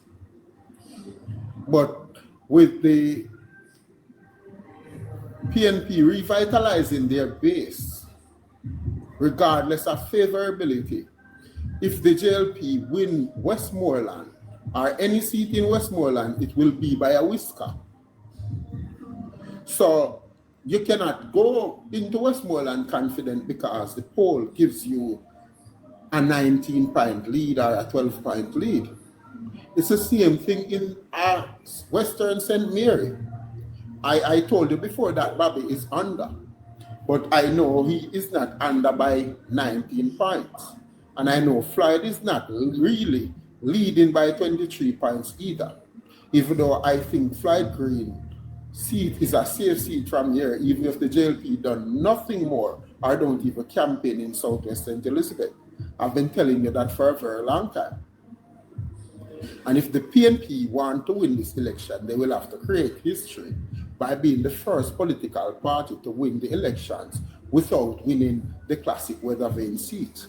[SPEAKER 5] But with the PNP revitalizing their base, regardless of favorability, if the JLP win Westmoreland or any seat in Westmoreland, it will be by a whisker. So you cannot go into Westmoreland confident because the poll gives you a 19-point lead or a 12-point lead. It's the same thing in Western St. Mary. I told you before that Bobby is under, but I know he is not under by 19 points. And I know Floyd is not really leading by 23 points either, even though I think Floyd Green seat is a safe seat from here, even if the JLP done nothing more or don't even campaign in Southwest St. Elizabeth. I've been telling you that for a very long time. And if the PNP want to win this election, they will have to create history by being the first political party to win the elections without winning the classic weather vane seat.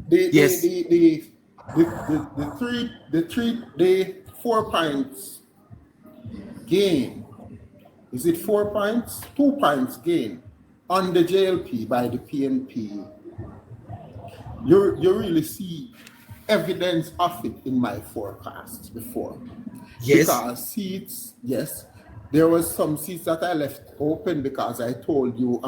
[SPEAKER 5] The 4 points gain, is it 4 points? 2 points gain on the JLP by the PNP. You really see evidence of it in my forecasts before.
[SPEAKER 1] Yes.
[SPEAKER 5] Because seats, yes, there was some seats that I left open because I told you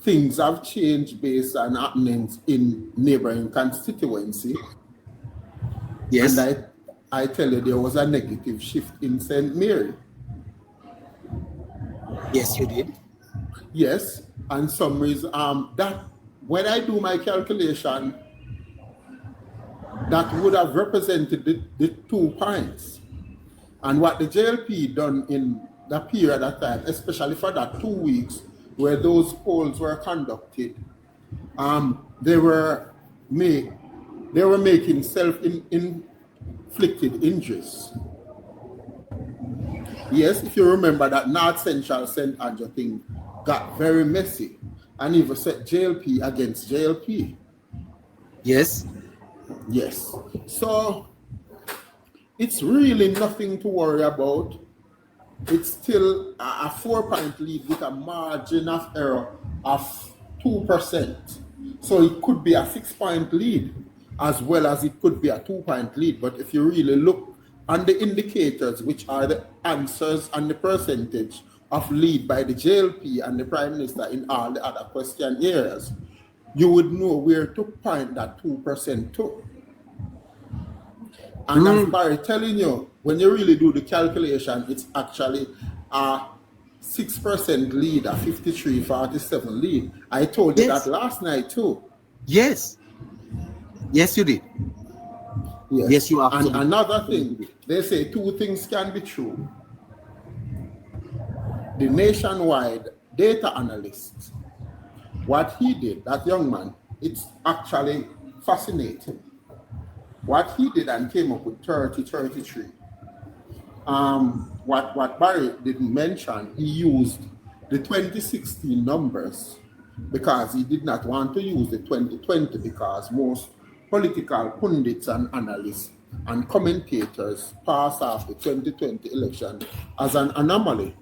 [SPEAKER 5] things have changed based on happenings in neighboring constituency.
[SPEAKER 1] Yes.
[SPEAKER 5] And I tell you there was a negative shift in St. Mary.
[SPEAKER 1] Yes, you did.
[SPEAKER 5] Yes, and some reason that when I do my calculation, that would have represented the 2 points. And what the JLP done in that period of time, especially for that 2 weeks where those polls were conducted, they were making self-inflicted injuries. Yes, if you remember that North Central St. Andrew thing got very messy and even set JLP against JLP.
[SPEAKER 1] Yes.
[SPEAKER 5] Yes. So it's really nothing to worry about. It's still a 4 point lead with a margin of error of 2%. So it could be a 6 point lead as well as it could be a 2 point lead. But if you really look on the indicators, which are the answers and the percentage of lead by the JLP and the Prime Minister in all the other question areas, you would know where to point that 2% to. And as Barry telling you, when you really do the calculation, it's actually a 6% lead, a 53-47 lead. I told you that last night too.
[SPEAKER 1] Yes. Yes, you did. Yes, you are.
[SPEAKER 5] And another thing, they say 2 things can be true. The nationwide data analyst, what he did, that young man, it's actually fascinating. What he did and came up with 33. What Barry didn't mention, he used the 2016 numbers because he did not want to use the 2020 because most political pundits and analysts and commentators pass off the 2020 election as an anomaly.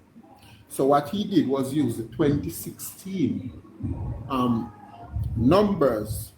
[SPEAKER 5] So what he did was use the 2016 numbers,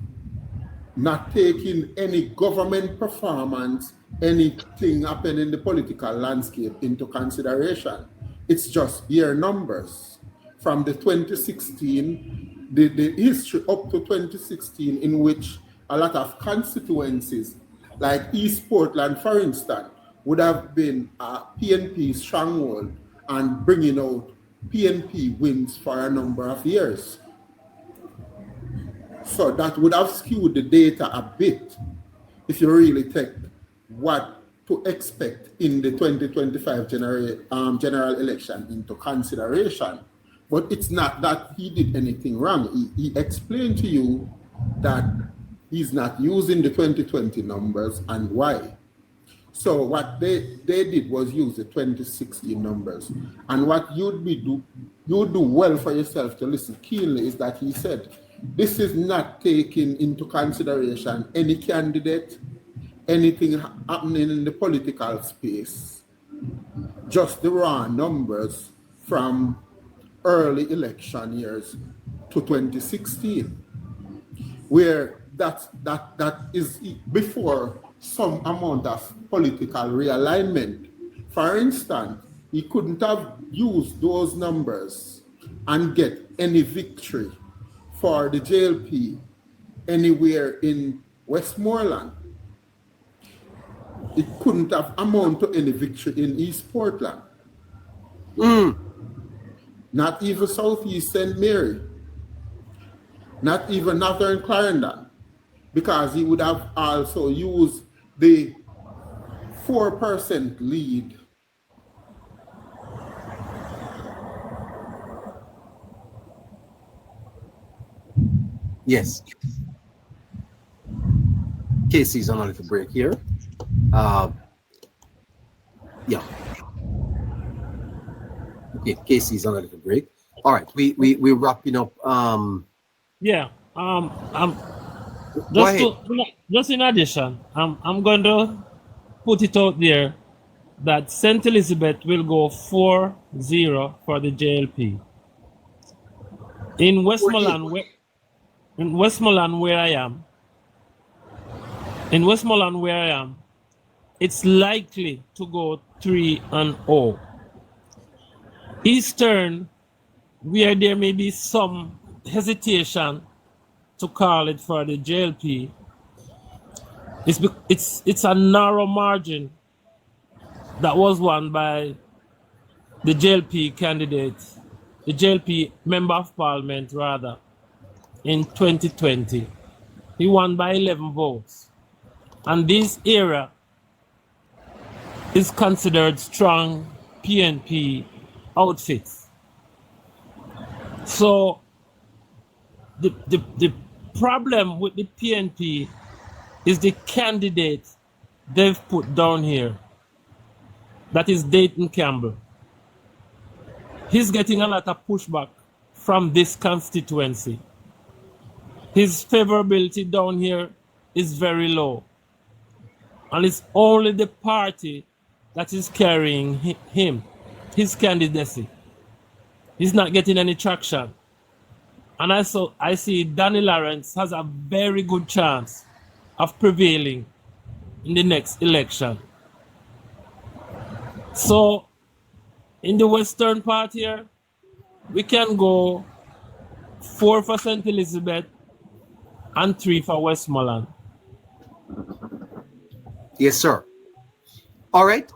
[SPEAKER 5] not taking any government performance, anything happening in the political landscape into consideration. It's just bare numbers from the 2016, the history up to 2016, in which a lot of constituencies, like East Portland, for instance, would have been a PNP stronghold and bringing out PNP wins for a number of years. So that would have skewed the data a bit if you really take what to expect in the 2025 general election into consideration. But it's not that he did anything wrong. He explained to you that he's not using the 2020 numbers and why. So what they did was use the 2016 numbers. And what you'd do well for yourself to listen keenly is that he said, this is not taking into consideration any candidate, anything happening in the political space, just the raw numbers from early election years to 2016, where that is before some amount of political realignment. For instance, he couldn't have used those numbers and get any victory for the JLP anywhere in Westmoreland. It couldn't have amounted to any victory in East Portland. Not even Southeast St. Mary. Not even Northern Clarendon. Because he would have also used the 4% lead
[SPEAKER 1] Yes. Casey's on a little break here. Yeah. Okay, Casey's on a little break. All right, we're wrapping up.
[SPEAKER 4] Yeah.
[SPEAKER 1] Go ahead.
[SPEAKER 4] Just in addition, I'm going to put it out there that St. Elizabeth will go 4-0 for the JLP. In Westmoreland, where I am, it's likely to go 3-0. Eastern, where there may be some hesitation to call it for the JLP, it's a narrow margin that was won by the JLP candidate, the JLP member of parliament rather, in 2020. He won by 11 votes. And this area is considered strong PNP outfits. So the problem with the PNP is the candidate they've put down here. That is Dayton Campbell. He's getting a lot of pushback from this constituency. His favorability down here is very low. And it's only the party that is carrying him, his candidacy. He's not getting any traction. And I see Danny Lawrence has a very good chance of prevailing in the next election. So in the western part here, we can go 4 for St. Elizabeth and 3 for Westmoreland.
[SPEAKER 1] Yes, sir. All right.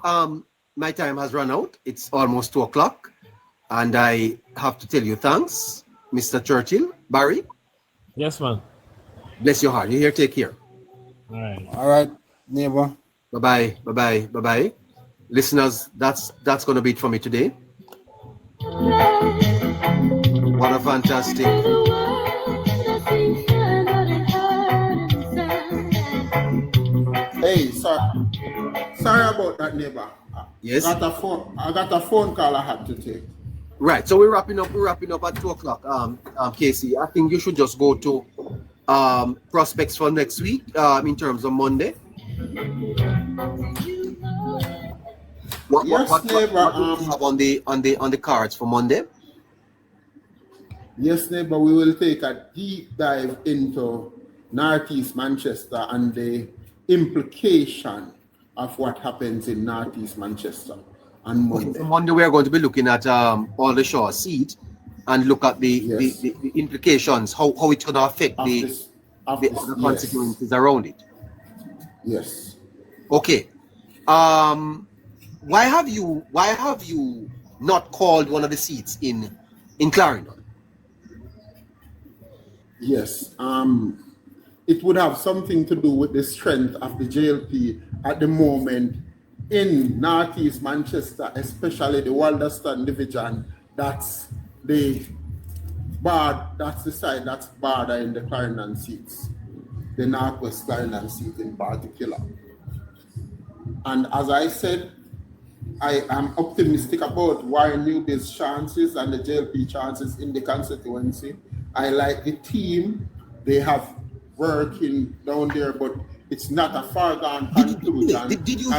[SPEAKER 1] My time has run out. It's almost 2 o'clock. And I have to tell you thanks, Mr. Churchill. Barry?
[SPEAKER 4] Yes, man.
[SPEAKER 1] Bless your heart. You here, take care.
[SPEAKER 4] All right.
[SPEAKER 2] All right, neighbor.
[SPEAKER 1] Bye-bye. Bye-bye. Bye-bye. Listeners, that's going to be it for me today. What a fantastic...
[SPEAKER 5] Hey, sorry about that, neighbor.
[SPEAKER 1] Yes.
[SPEAKER 5] I got a phone call I had to take.
[SPEAKER 1] Right. So we're wrapping up at 2 o'clock. Casey, I think you should just go to prospects for next week in terms of Monday. What do you have on the cards for Monday?
[SPEAKER 5] Yes, neighbor, we will take a deep dive into Northeast Manchester and the implication of what happens in Northeast Manchester on Monday.
[SPEAKER 1] On Monday, we are going to be looking at all the Shaw seat and look at the implications, how it's going to affect the other constituencies around it.
[SPEAKER 5] Yes.
[SPEAKER 1] Okay. Why have you not called one of the seats in Clarendon?
[SPEAKER 5] Yes. It would have something to do with the strength of the JLP at the moment in Northeast Manchester, especially the Walderston division. That's the side that's bordering the Clarendon seats, the Northwest Clarendon seat in particular. And as I said, I am optimistic about Warren Newby's chances and the JLP chances in the constituency. I like the team they have working down there, but it's not a far gone conclusion.
[SPEAKER 1] Did you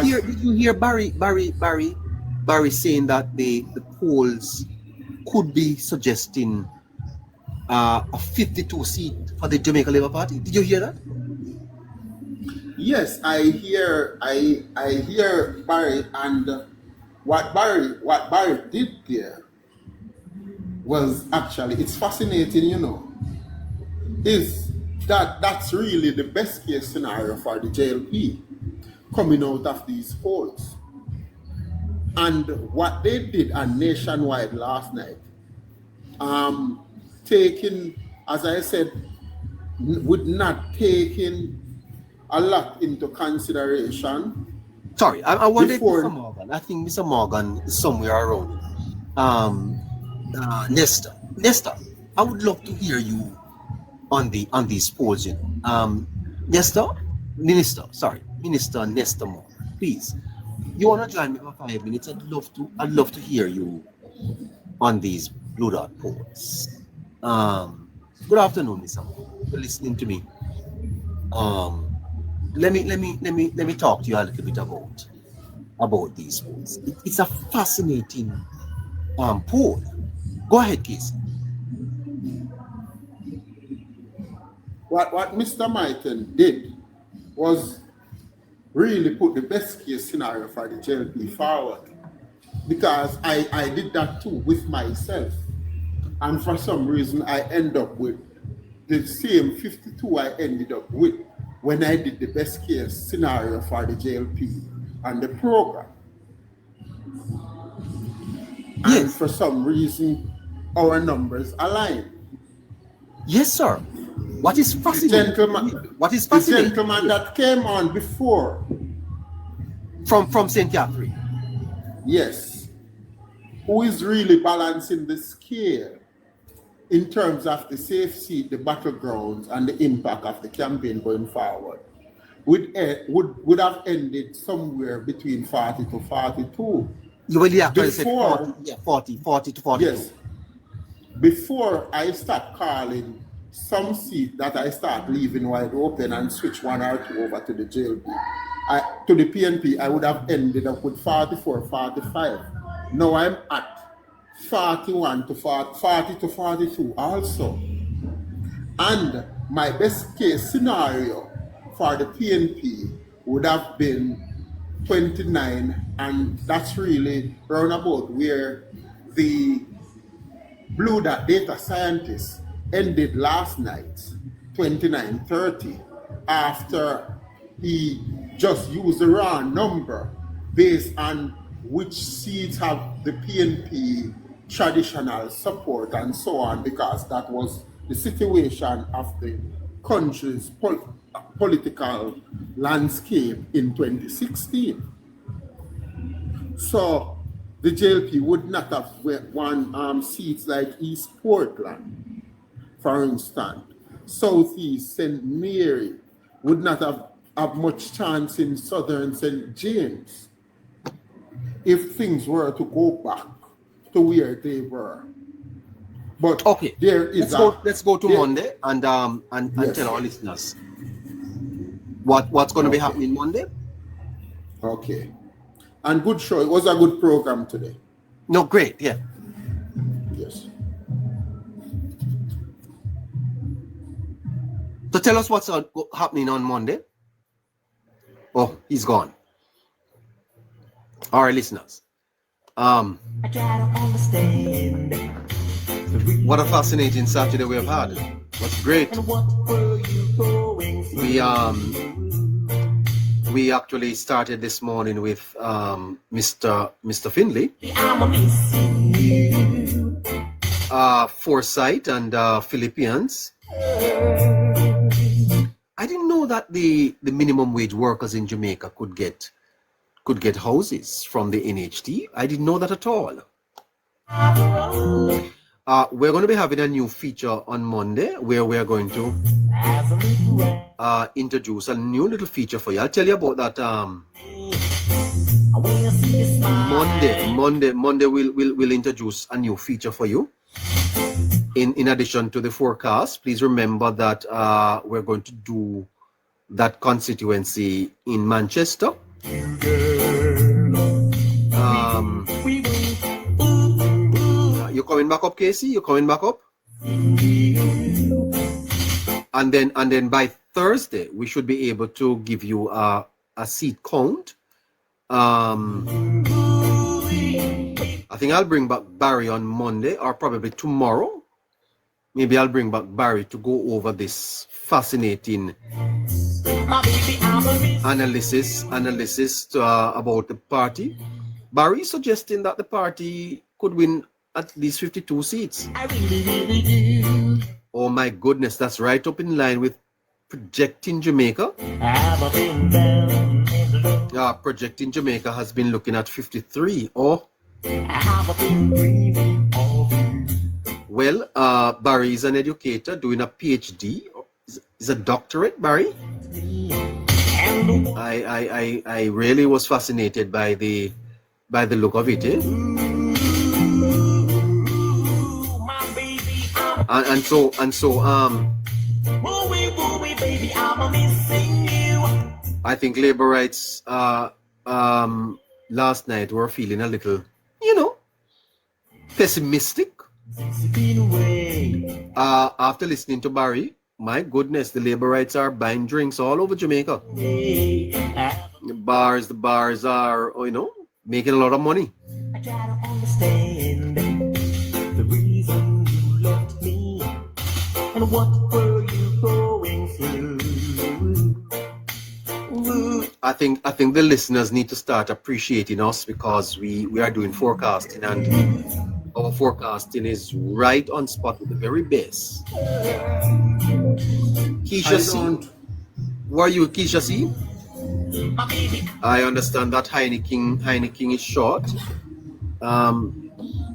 [SPEAKER 1] hear Barry saying that the polls could be suggesting a 52 seat for the Jamaica Labour Party? Did you hear that?
[SPEAKER 5] Yes, I hear Barry, and what Barry did there was actually, it's fascinating, is that's really the best case scenario for the JLP coming out of these polls. And what they did nationwide last night, taking, as I said, would not taking a lot into consideration.
[SPEAKER 1] Sorry, I wanted Mr. Morgan. I think Mr. Morgan is somewhere around. Nestor, I would love to hear you on these polls, you know. Minister Nestor Moore, please. You wanna join me for 5 minutes? I'd love to hear you on these blue dot polls. Good afternoon, Mr. Moore. You're listening to me. Let me talk to you a little bit about these polls. It's a fascinating poll. Go ahead, Casey.
[SPEAKER 5] What Mr. Martin did was really put the best case scenario for the JLP forward, because I did that too with myself, and for some reason I end up with the same 52 I ended up with when I did the best case scenario for the JLP and the program.
[SPEAKER 1] Yes.
[SPEAKER 5] And for some reason our numbers align.
[SPEAKER 1] Yes, sir. What is fascinating?
[SPEAKER 5] The gentleman that came on before
[SPEAKER 1] from St. Catherine.
[SPEAKER 5] Yes, who is really balancing the scale in terms of the safe seat, the battlegrounds, and the impact of the campaign going forward, would have ended somewhere between 40 to 42.
[SPEAKER 1] You will have to say 40 to 42.
[SPEAKER 5] Yes. Before I start calling some seat that I start leaving wide open and switch one or two over to the JLP, to the PNP, I would have ended up with 44, 45. Now I'm at 41 to 40 to 42 also. And my best case scenario for the PNP would have been 29, and that's really roundabout where the Blue Dot data scientist ended last night, 29:30, after he just used the raw number based on which seats have the PNP traditional support and so on, because that was the situation of the country's political landscape in 2016. So the JLP would not have won seats like East Portland, for instance. Southeast St. Mary would not have much chance in Southern St. James if things were to go back to where they were. But
[SPEAKER 1] okay,
[SPEAKER 5] there is
[SPEAKER 1] let's go to Monday and yes, tell our listeners what's going to be happening Monday.
[SPEAKER 5] Okay. And good show. It was a good program today.
[SPEAKER 1] No, great, yeah.
[SPEAKER 5] Yes.
[SPEAKER 1] So tell us what's happening on Monday. Oh, he's gone. All right, listeners. I try to understand. What a fascinating Saturday we have had. What's great. We actually started this morning with Mr. Finley, Foresight, and Philippines. I didn't know that the minimum wage workers in Jamaica could get houses from the NHT. I didn't know that at all. We're going to be having a new feature on Monday where we're going to introduce a new little feature for you. I'll tell you about that Monday we'll introduce a new feature for you. In addition to the forecast, please remember that we're going to do that constituency in Manchester. You're coming back up, Casey? You're coming back up? And then by Thursday, we should be able to give you a seat count. I think I'll bring back Barry on Monday or probably tomorrow. Maybe I'll bring back Barry to go over this fascinating analysis about the party. Barry is suggesting that the party could win at least 52 seats. Oh my goodness, that's right up in line with Projecting Jamaica. Projecting Jamaica has been looking at 53. Oh, Well, Barry is an educator doing a PhD. Is a doctorate, Barry? I really was fascinated by the look of it, eh? And so I think labor rights last night were feeling a little, pessimistic. After listening to Barry, my goodness, the labor rights are buying drinks all over Jamaica. The bars are, making a lot of money.
[SPEAKER 6] I try to understand the reason you left me and what were you going through.
[SPEAKER 1] I think the listeners need to start appreciating us because we are doing forecasting, and our forecasting is right on spot with the very best. Keisha C. Who are you, Keisha C? I understand that Heineken is short.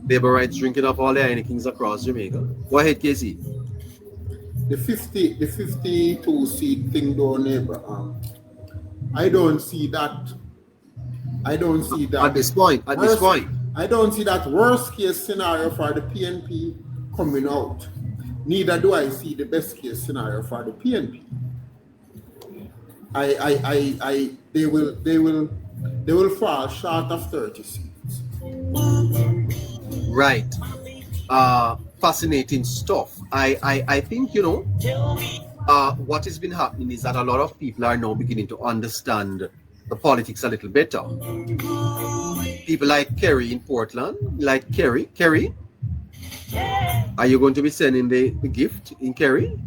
[SPEAKER 1] Labor rights drinking up all the Heinekens across Jamaica. Go ahead, Casey.
[SPEAKER 5] The 52 seat thing, though, neighbor. I don't see that. At this point. I don't see that worst case scenario for the PNP coming out. Neither do I see the best case scenario for the PNP. They will fall short of 30 seats.
[SPEAKER 1] Right. Fascinating stuff. I think, what has been happening is that a lot of people are now beginning to understand the politics a little better. People like Kerry in Portland, like Kerry. Kerry, are you going to be sending the gift in Kerry?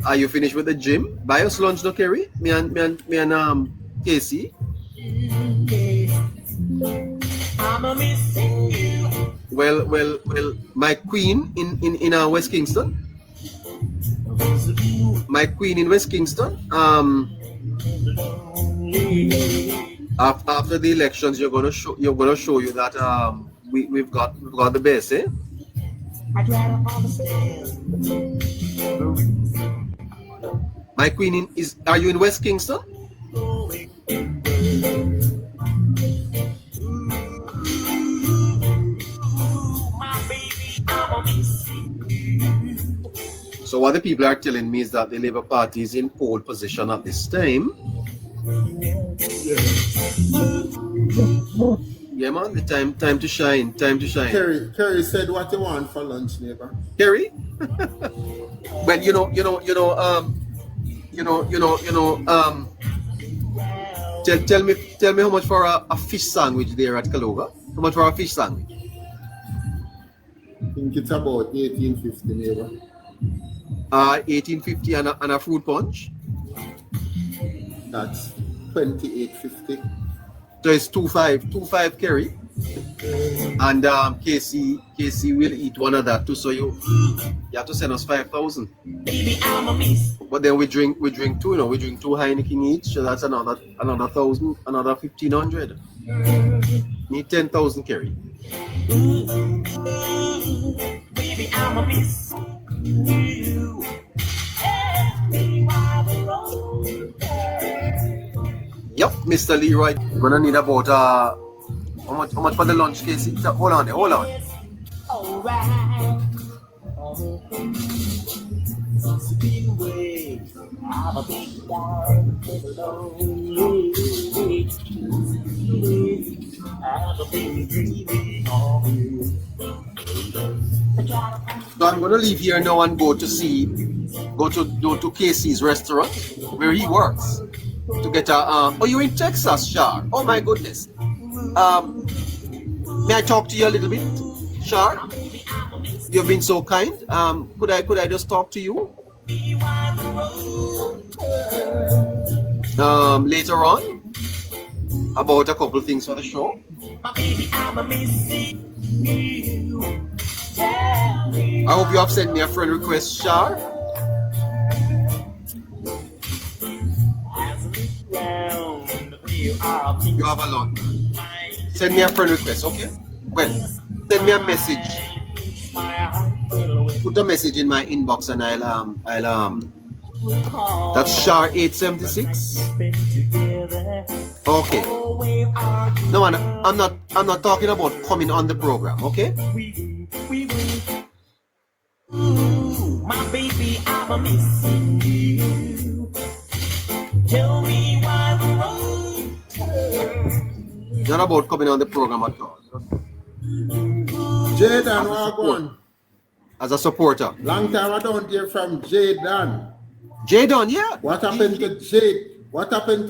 [SPEAKER 1] Are you finished with the gym? Buy us lunch, no, Kerry? Me and Casey. Well, my queen in West Kingston. My queen in West Kingston. After the elections, you're gonna show you that we've got the best, eh? My queen are you in West Kingston? So what the people are telling me is that the Labour Party is in pole position at this time. Yeah, man, the time to shine,
[SPEAKER 5] Kerry said what you want for lunch, neighbor.
[SPEAKER 1] Kerry? Well, tell me how much for a fish sandwich there at Kalova. How much for a fish sandwich?
[SPEAKER 5] I think it's about 1850, neighbor.
[SPEAKER 1] 1850 and a fruit punch.
[SPEAKER 5] That's 2850.
[SPEAKER 1] So it's 25 Kerry. And Casey will eat one of that too. So you have to send us 5,000. But then we drink two, we drink 2 Heineken each. So that's another 1,000, another 1,500. Need 10,000 Kerry. Baby, I'ma miss you. Yep, Mr. Leroy. We're gonna need about how much for the lunch, Casey? Hold on.
[SPEAKER 6] Alright.
[SPEAKER 1] So I'm gonna leave here now and go to Casey's restaurant where he works to get a oh, you're in Texas, Shar. Oh my goodness. May I talk to you a little bit, Shar? You've been so kind. Could I just talk to you later on about a couple things for the show? I hope you have sent me a friend request, Shar. You have a lot. Send me a friend request, okay? Well, send me a message Put a message in my inbox and I'll that's Shar 876. Okay. No, I'm not talking about coming on the program, okay?
[SPEAKER 6] Ooh, my baby, I'm missing you. Tell me why the road.
[SPEAKER 1] Not about coming on the program at all.
[SPEAKER 5] Jaydan, Wagwan.
[SPEAKER 1] As a supporter.
[SPEAKER 5] Long time I don't hear from Jaydan.
[SPEAKER 1] Jaydan, yeah.
[SPEAKER 5] What happened to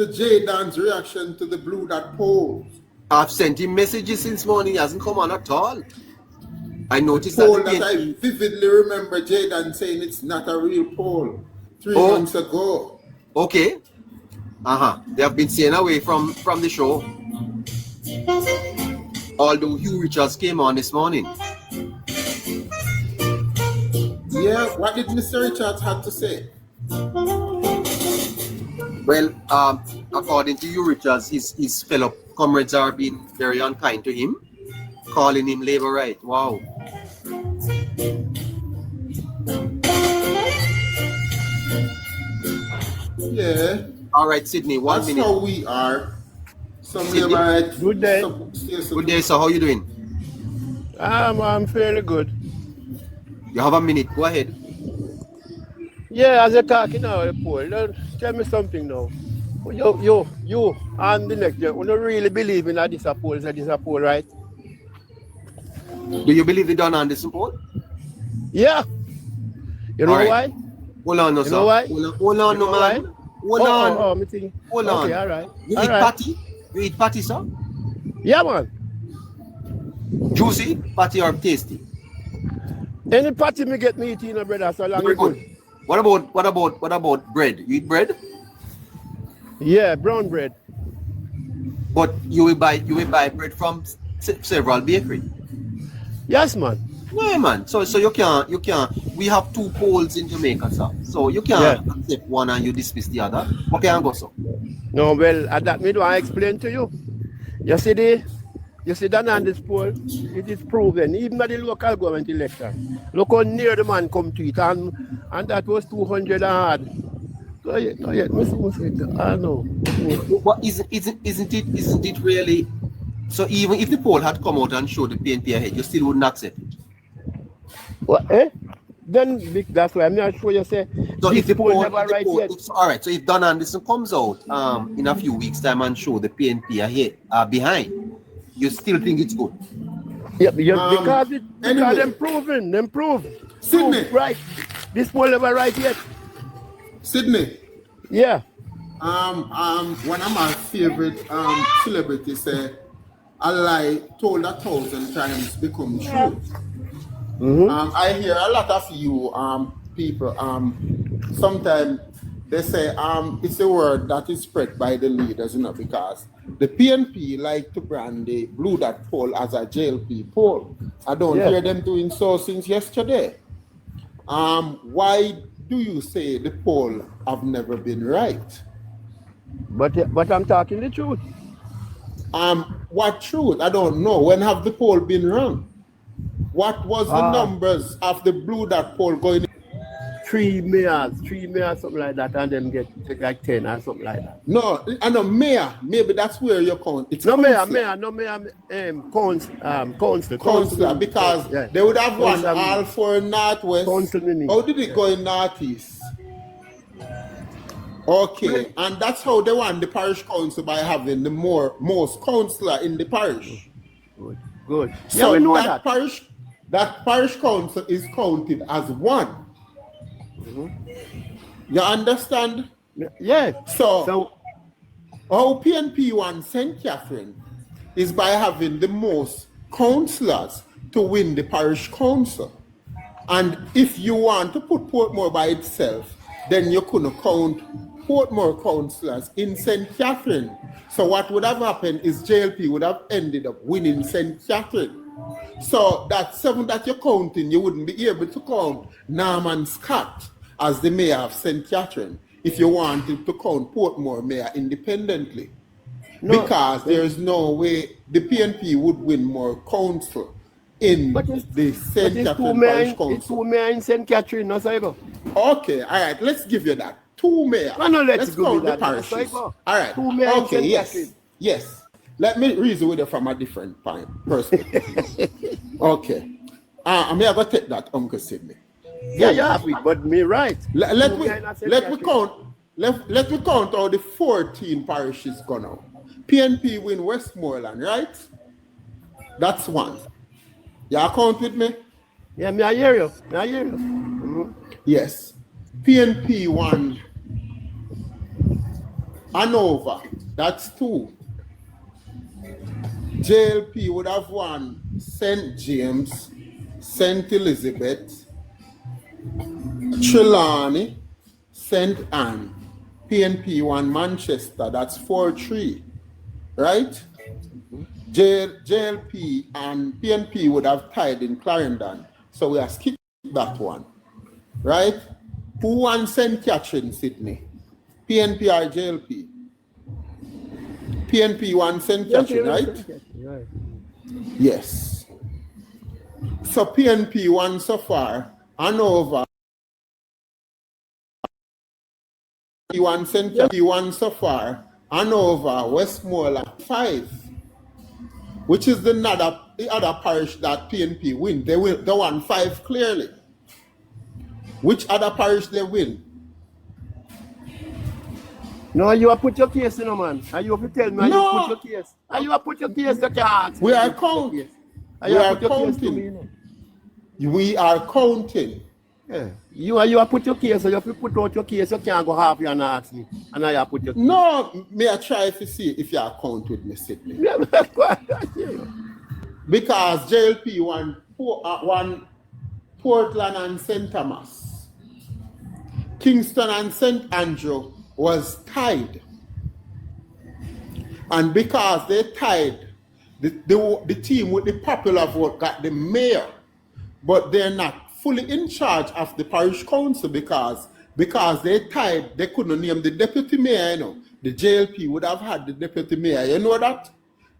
[SPEAKER 5] Jaydan's reaction to the blue dot polls?
[SPEAKER 1] I've sent him messages since morning. He hasn't come on at all. I noticed
[SPEAKER 5] Poll
[SPEAKER 1] that.
[SPEAKER 5] that I vividly remember Jaydan saying it's not a real poll 3 months ago.
[SPEAKER 1] Okay. They have been staying away from the show. Although Hugh Richards came on this morning.
[SPEAKER 5] Yeah, what did Mr. Richards have to say?
[SPEAKER 1] Well, according to Hugh Richards, his fellow comrades are being very unkind to him, calling him labor right. Wow.
[SPEAKER 5] Yeah.
[SPEAKER 1] All right, Sydney, one
[SPEAKER 5] That's
[SPEAKER 1] minute.
[SPEAKER 5] how we are. Some
[SPEAKER 1] Sydney.
[SPEAKER 5] labor right.
[SPEAKER 2] Good day.
[SPEAKER 1] Good day, sir. How you doing?
[SPEAKER 2] I'm fairly good.
[SPEAKER 1] You have a minute. Go ahead.
[SPEAKER 2] Yeah, as you're talking now, the poll, tell me something now. You, and the next, you don't really believe in that this a poll, right?
[SPEAKER 1] Do you believe they done Anderson poll?
[SPEAKER 2] Yeah. You know
[SPEAKER 1] All right.
[SPEAKER 2] why?
[SPEAKER 1] Hold on, no,
[SPEAKER 2] You
[SPEAKER 1] sir.
[SPEAKER 2] know why?
[SPEAKER 1] Hold on,
[SPEAKER 2] You
[SPEAKER 1] no,
[SPEAKER 2] know
[SPEAKER 1] man.
[SPEAKER 2] why?
[SPEAKER 1] Hold on.
[SPEAKER 2] Me think.
[SPEAKER 1] Hold on.
[SPEAKER 2] Okay, all right.
[SPEAKER 1] You
[SPEAKER 2] All
[SPEAKER 1] eat
[SPEAKER 2] right.
[SPEAKER 1] patty? You eat patty, sir?
[SPEAKER 2] Yeah, man.
[SPEAKER 1] Juicy, patty or tasty?
[SPEAKER 2] Any party me get me eating, brother, so long
[SPEAKER 1] Very
[SPEAKER 2] as good.
[SPEAKER 1] good. What about bread? You eat bread?
[SPEAKER 2] Yeah, brown bread.
[SPEAKER 1] But you will buy bread from several bakeries.
[SPEAKER 2] Yes, man.
[SPEAKER 1] Yeah, man. So you can't. We have 2 polls in Jamaica, sir. So you can't accept one and you dismiss the other. Okay, and go so.
[SPEAKER 2] No, well, that me do I explain to you. You see that on this poll, it is proven, even at the local government election. Look how near the man come to it, and that was 200 and hard. So yeah, I know.
[SPEAKER 1] What isn't it really? So even if the poll had come out and showed the PNP ahead, you still wouldn't accept it.
[SPEAKER 2] What, Then that's why I'm not sure you say.
[SPEAKER 1] So if the poll,
[SPEAKER 2] never right yet.
[SPEAKER 1] all right. So if Don Anderson comes out in a few weeks' time and show the PNP ahead behind, you still think it's good?
[SPEAKER 2] Yeah, because
[SPEAKER 5] anyway.
[SPEAKER 2] them prove.
[SPEAKER 5] Sydney.
[SPEAKER 2] Prove, right. This poll never right yet.
[SPEAKER 5] Sydney.
[SPEAKER 2] Yeah.
[SPEAKER 5] One of my favorite celebrities said, a lie told 1,000 times become true. I hear a lot of you people sometimes they say it's a word that is spread by the leaders, because the PNP like to brand the blue dot poll as a JLP poll. I don't hear them doing so since yesterday. Why do you say the poll have never been right?
[SPEAKER 2] But I'm talking the truth.
[SPEAKER 5] What truth? I don't know. When have the poll been wrong? What was the numbers of the blue dot poll going?
[SPEAKER 2] 3 mayors, something like that, and then get like 10 or something like that.
[SPEAKER 5] No, I know mayor. Maybe that's where you count. It's
[SPEAKER 2] Councillor,
[SPEAKER 5] because they would have one
[SPEAKER 2] council,
[SPEAKER 5] all for Northwest. How did it go in Northeast? Okay, and that's how they won the parish council, by having the most councillor in the parish.
[SPEAKER 2] Good.
[SPEAKER 5] So
[SPEAKER 2] we know
[SPEAKER 5] that parish council is counted as one. You understand?
[SPEAKER 2] Yeah.
[SPEAKER 5] So how PNP won St. Catherine is by having the most councillors to win the parish council. And if you want to put Portmore by itself, then you couldn't count Portmore councillors in St. Catherine. So what would have happened is JLP would have ended up winning St. Catherine. So that 7 that you're counting, you wouldn't be able to count Norman Scott as the mayor of St. Catherine if you wanted to count Portmore mayor independently. Because there is no way the PNP would win more council in
[SPEAKER 2] But it's-
[SPEAKER 5] the St.
[SPEAKER 2] It's
[SPEAKER 5] Catherine Parish
[SPEAKER 2] it's
[SPEAKER 5] Council.
[SPEAKER 2] 2 mayor in St. Catherine, no, so you go.
[SPEAKER 5] Okay, all right, let's give you that. 2 mayors.
[SPEAKER 2] No, no, let's go
[SPEAKER 5] count
[SPEAKER 2] with
[SPEAKER 5] the
[SPEAKER 2] that. That's
[SPEAKER 5] parishes.
[SPEAKER 2] right,
[SPEAKER 5] All
[SPEAKER 2] go.
[SPEAKER 5] right.
[SPEAKER 2] 2 mayors in
[SPEAKER 5] Okay,
[SPEAKER 2] St.
[SPEAKER 5] yes.
[SPEAKER 2] Catherine.
[SPEAKER 5] Yes. Let me reason with you from a different point perspective. Okay. I'm going to take that, Uncle Sidney.
[SPEAKER 2] Yeah, you have it, but me right.
[SPEAKER 5] Let
[SPEAKER 2] 2
[SPEAKER 5] me
[SPEAKER 2] mayors in St.
[SPEAKER 5] let me
[SPEAKER 2] Catherine.
[SPEAKER 5] count. Let me count how the 14 parishes go now. PNP win Westmoreland, right? That's 1. You count with me?
[SPEAKER 2] Yeah, me I hear you. Me I hear you. Mhm.
[SPEAKER 5] Yes. PNP won Hanover. That's 2. JLP would have won St. James, St. Elizabeth, Trelawney, St. Anne. PNP won Manchester. That's 4-3. Right? JLP and PNP would have tied in Clarendon. So we have skipped that one. Right? Who won St. Catherine, Sydney? PNP or JLP? PNP won St. Catherine, right?
[SPEAKER 2] Right.
[SPEAKER 5] Yes. So PNP won so far. Hanover. He won St. Catherine. Won so far. Hanover, Westmoreland, 5. Which is the other parish that PNP win. They won 5 clearly. Which other parish they win?
[SPEAKER 2] No, you have put your case in, man. And you have to tell me,
[SPEAKER 5] No.
[SPEAKER 2] you put your case. And you have put your case, you can ask.
[SPEAKER 5] We
[SPEAKER 2] me
[SPEAKER 5] are
[SPEAKER 2] you put your
[SPEAKER 5] counting.
[SPEAKER 2] case. And you
[SPEAKER 5] We
[SPEAKER 2] have
[SPEAKER 5] are
[SPEAKER 2] put your case to me,
[SPEAKER 5] counting.
[SPEAKER 2] you know.
[SPEAKER 5] We are counting.
[SPEAKER 2] Yeah. You have put your case, so you have to put out your case, you can't go half and ask me. And I have put your case.
[SPEAKER 5] No, may I try to see if you are count with me, Sydney?
[SPEAKER 2] Yeah, that's what I hear you.
[SPEAKER 5] Because JLP won Portland and St. Thomas. Kingston and St. Andrew was tied. And because they tied, the team with the popular vote got the mayor. But they're not fully in charge of the parish council because they tied, they couldn't name the deputy mayor, you know. The JLP would have had the deputy mayor. You know that?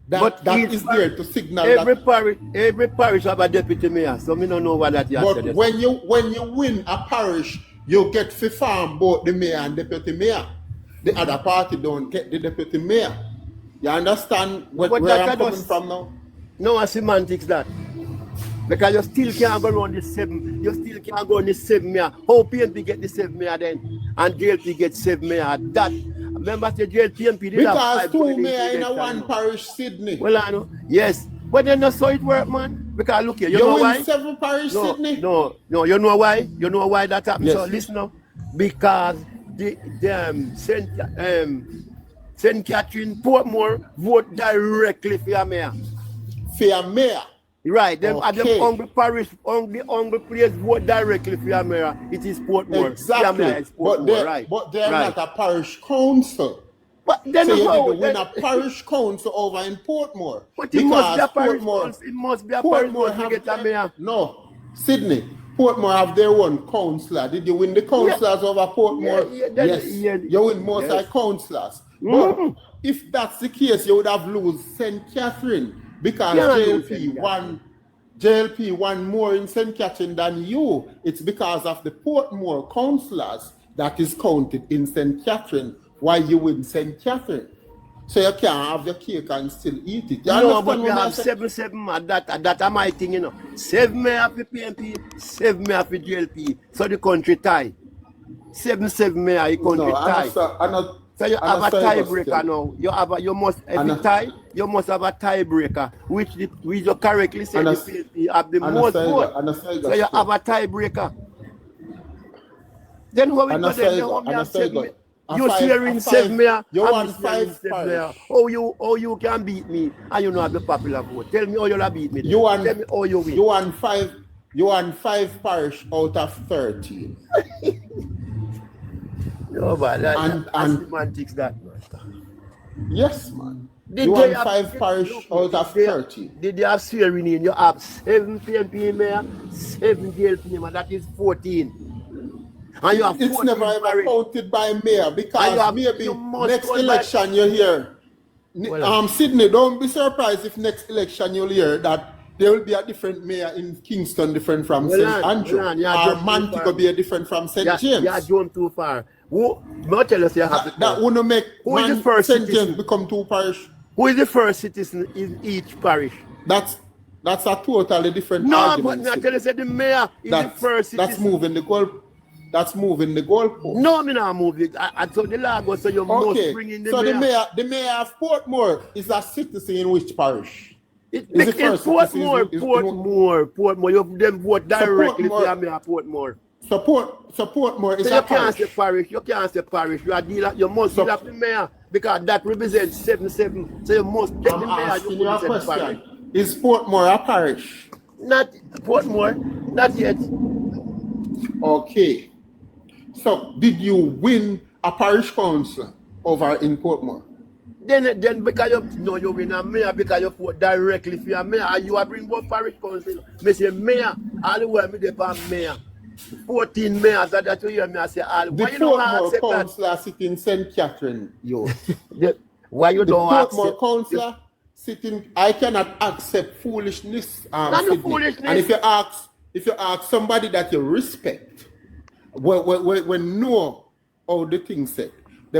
[SPEAKER 5] That is there to signal
[SPEAKER 2] every
[SPEAKER 5] that.
[SPEAKER 2] parish have a deputy mayor, so me don't know what that you
[SPEAKER 5] But when you win a parish, you get to farm both the mayor and deputy mayor. The other party don't get the deputy mayor. You understand where I'm coming from now?
[SPEAKER 2] No semantics that. Because you still can't go around the 7. You still can't go on the 7 mayor. How PNP get the 7 mayor then? And JLP get 7 mayor. That remember the JLP did
[SPEAKER 5] because
[SPEAKER 2] have
[SPEAKER 5] 2 mayor in a one parish, Sydney.
[SPEAKER 2] Well, I know. Yes. But then that's how it work, man. Because look here, you know
[SPEAKER 5] win
[SPEAKER 2] why?
[SPEAKER 5] 7 parish,
[SPEAKER 2] No,
[SPEAKER 5] Sydney?
[SPEAKER 2] no, you know why? You know why that happened?
[SPEAKER 5] Yes.
[SPEAKER 2] So listen now. Because the St. Catherine Portmore vote directly for your mayor.
[SPEAKER 5] For your mayor.
[SPEAKER 2] Right, them at
[SPEAKER 5] Okay.
[SPEAKER 2] the hungry parish, hungry place vote directly for your mayor. It is Portmore.
[SPEAKER 5] Exactly.
[SPEAKER 2] Your mayor is Portmore,
[SPEAKER 5] But they're
[SPEAKER 2] right.
[SPEAKER 5] not a parish council.
[SPEAKER 2] But then
[SPEAKER 5] So you
[SPEAKER 2] how?
[SPEAKER 5] didn't win a parish council over in Portmore.
[SPEAKER 2] But it must be a parish
[SPEAKER 5] Portmore-
[SPEAKER 2] council. It must be a parish
[SPEAKER 5] Portmore
[SPEAKER 2] council to get a
[SPEAKER 5] have
[SPEAKER 2] mayor.
[SPEAKER 5] no, Sydney. Portmore have their own councillor. Did you win the councillors over Portmore? Yes. You win most
[SPEAKER 2] yes.
[SPEAKER 5] like councillors.
[SPEAKER 2] Mhm.
[SPEAKER 5] But if that's the case, you would have lose St. Catherine because
[SPEAKER 2] Yeah, lose St.
[SPEAKER 5] JLP won more in St. Catherine than you. It's because of the Portmore councillors that is counted in St. Catherine why you win St. Catherine. So you can't have your cake and still eat it. You
[SPEAKER 2] No, but
[SPEAKER 5] understand
[SPEAKER 2] we
[SPEAKER 5] what I'm
[SPEAKER 2] have
[SPEAKER 5] saying?
[SPEAKER 2] 7 at that are my thing, you know. 7 mayor for PNP, 7 mayor for JLP. So the country tie. 7 mayor, the country tie. So you have a tiebreaker now. You must tie. You must have a tiebreaker, which you correctly said the PNP have the most votes. So you have a tiebreaker. Then how we go then? You have 7 mayor. You're sharing 7 mayor.
[SPEAKER 5] You
[SPEAKER 2] I'm
[SPEAKER 5] want
[SPEAKER 2] sharing
[SPEAKER 5] 5
[SPEAKER 2] 7 mayor.
[SPEAKER 5] parish.
[SPEAKER 2] How you can beat me and you know have the popular vote? Tell me how you'll beat me.
[SPEAKER 5] You want,
[SPEAKER 2] Tell me how you win.
[SPEAKER 5] You want 5 parish out of 13.
[SPEAKER 2] No, but that's
[SPEAKER 5] And-
[SPEAKER 2] semantics that.
[SPEAKER 5] Yes, man.
[SPEAKER 2] Did
[SPEAKER 5] You
[SPEAKER 2] they
[SPEAKER 5] want
[SPEAKER 2] have-
[SPEAKER 5] 5 parish out of 13.
[SPEAKER 2] Did they have swearing in? You have 7 PNP mayor, 7 JLP mayor, that is 14. And you have
[SPEAKER 5] It's
[SPEAKER 2] 14
[SPEAKER 5] never ever
[SPEAKER 2] parish.
[SPEAKER 5] counted by mayor
[SPEAKER 2] And
[SPEAKER 5] because
[SPEAKER 2] you have-
[SPEAKER 5] maybe
[SPEAKER 2] you must
[SPEAKER 5] next
[SPEAKER 2] go back-
[SPEAKER 5] election you hear.
[SPEAKER 2] Well,
[SPEAKER 5] Sydney, don't be surprised if next election you'll hear that there will be a different mayor in Kingston, different from St. Andrew. Or Mantico be a different from St. James.
[SPEAKER 7] Yeah, jump too far. Who? Not tell us you have
[SPEAKER 5] that wouldn't make St. James become two parish.
[SPEAKER 7] Who is the first citizen in each parish?
[SPEAKER 5] That's a totally different argument.
[SPEAKER 7] No, but not tell us that the mayor is the first citizen.
[SPEAKER 5] That's moving the goalpost.
[SPEAKER 7] No, me not move it. I told the law go so you must bring in the mayor.
[SPEAKER 5] So the mayor of Portmore is a citizen in which parish?
[SPEAKER 7] It's Portmore. You them vote directly for me at Portmore.
[SPEAKER 5] Portmore is
[SPEAKER 7] so
[SPEAKER 5] a
[SPEAKER 7] you
[SPEAKER 5] parish.
[SPEAKER 7] Can't say parish. You can't say parish. You must deal with the mayor because that represents 77. So you must take the mayor.
[SPEAKER 5] You represent parish. Is Portmore a parish?
[SPEAKER 7] Not Portmore. Not yet.
[SPEAKER 5] Okay. So did you win a parish council over in Portmore?
[SPEAKER 7] Then because you win a mayor because you vote directly for your mayor and you are bring one parish council. Me say mayor, all the way me depend mayor. 14 mayors that you hear me I say all.
[SPEAKER 5] Why you don't accept that? Councillor sitting in St. Catherine,
[SPEAKER 7] why you don't accept?
[SPEAKER 5] Councillor sitting, I cannot accept foolishness.
[SPEAKER 7] Not foolishness.
[SPEAKER 5] And if you ask somebody that you respect, when know how the thing said,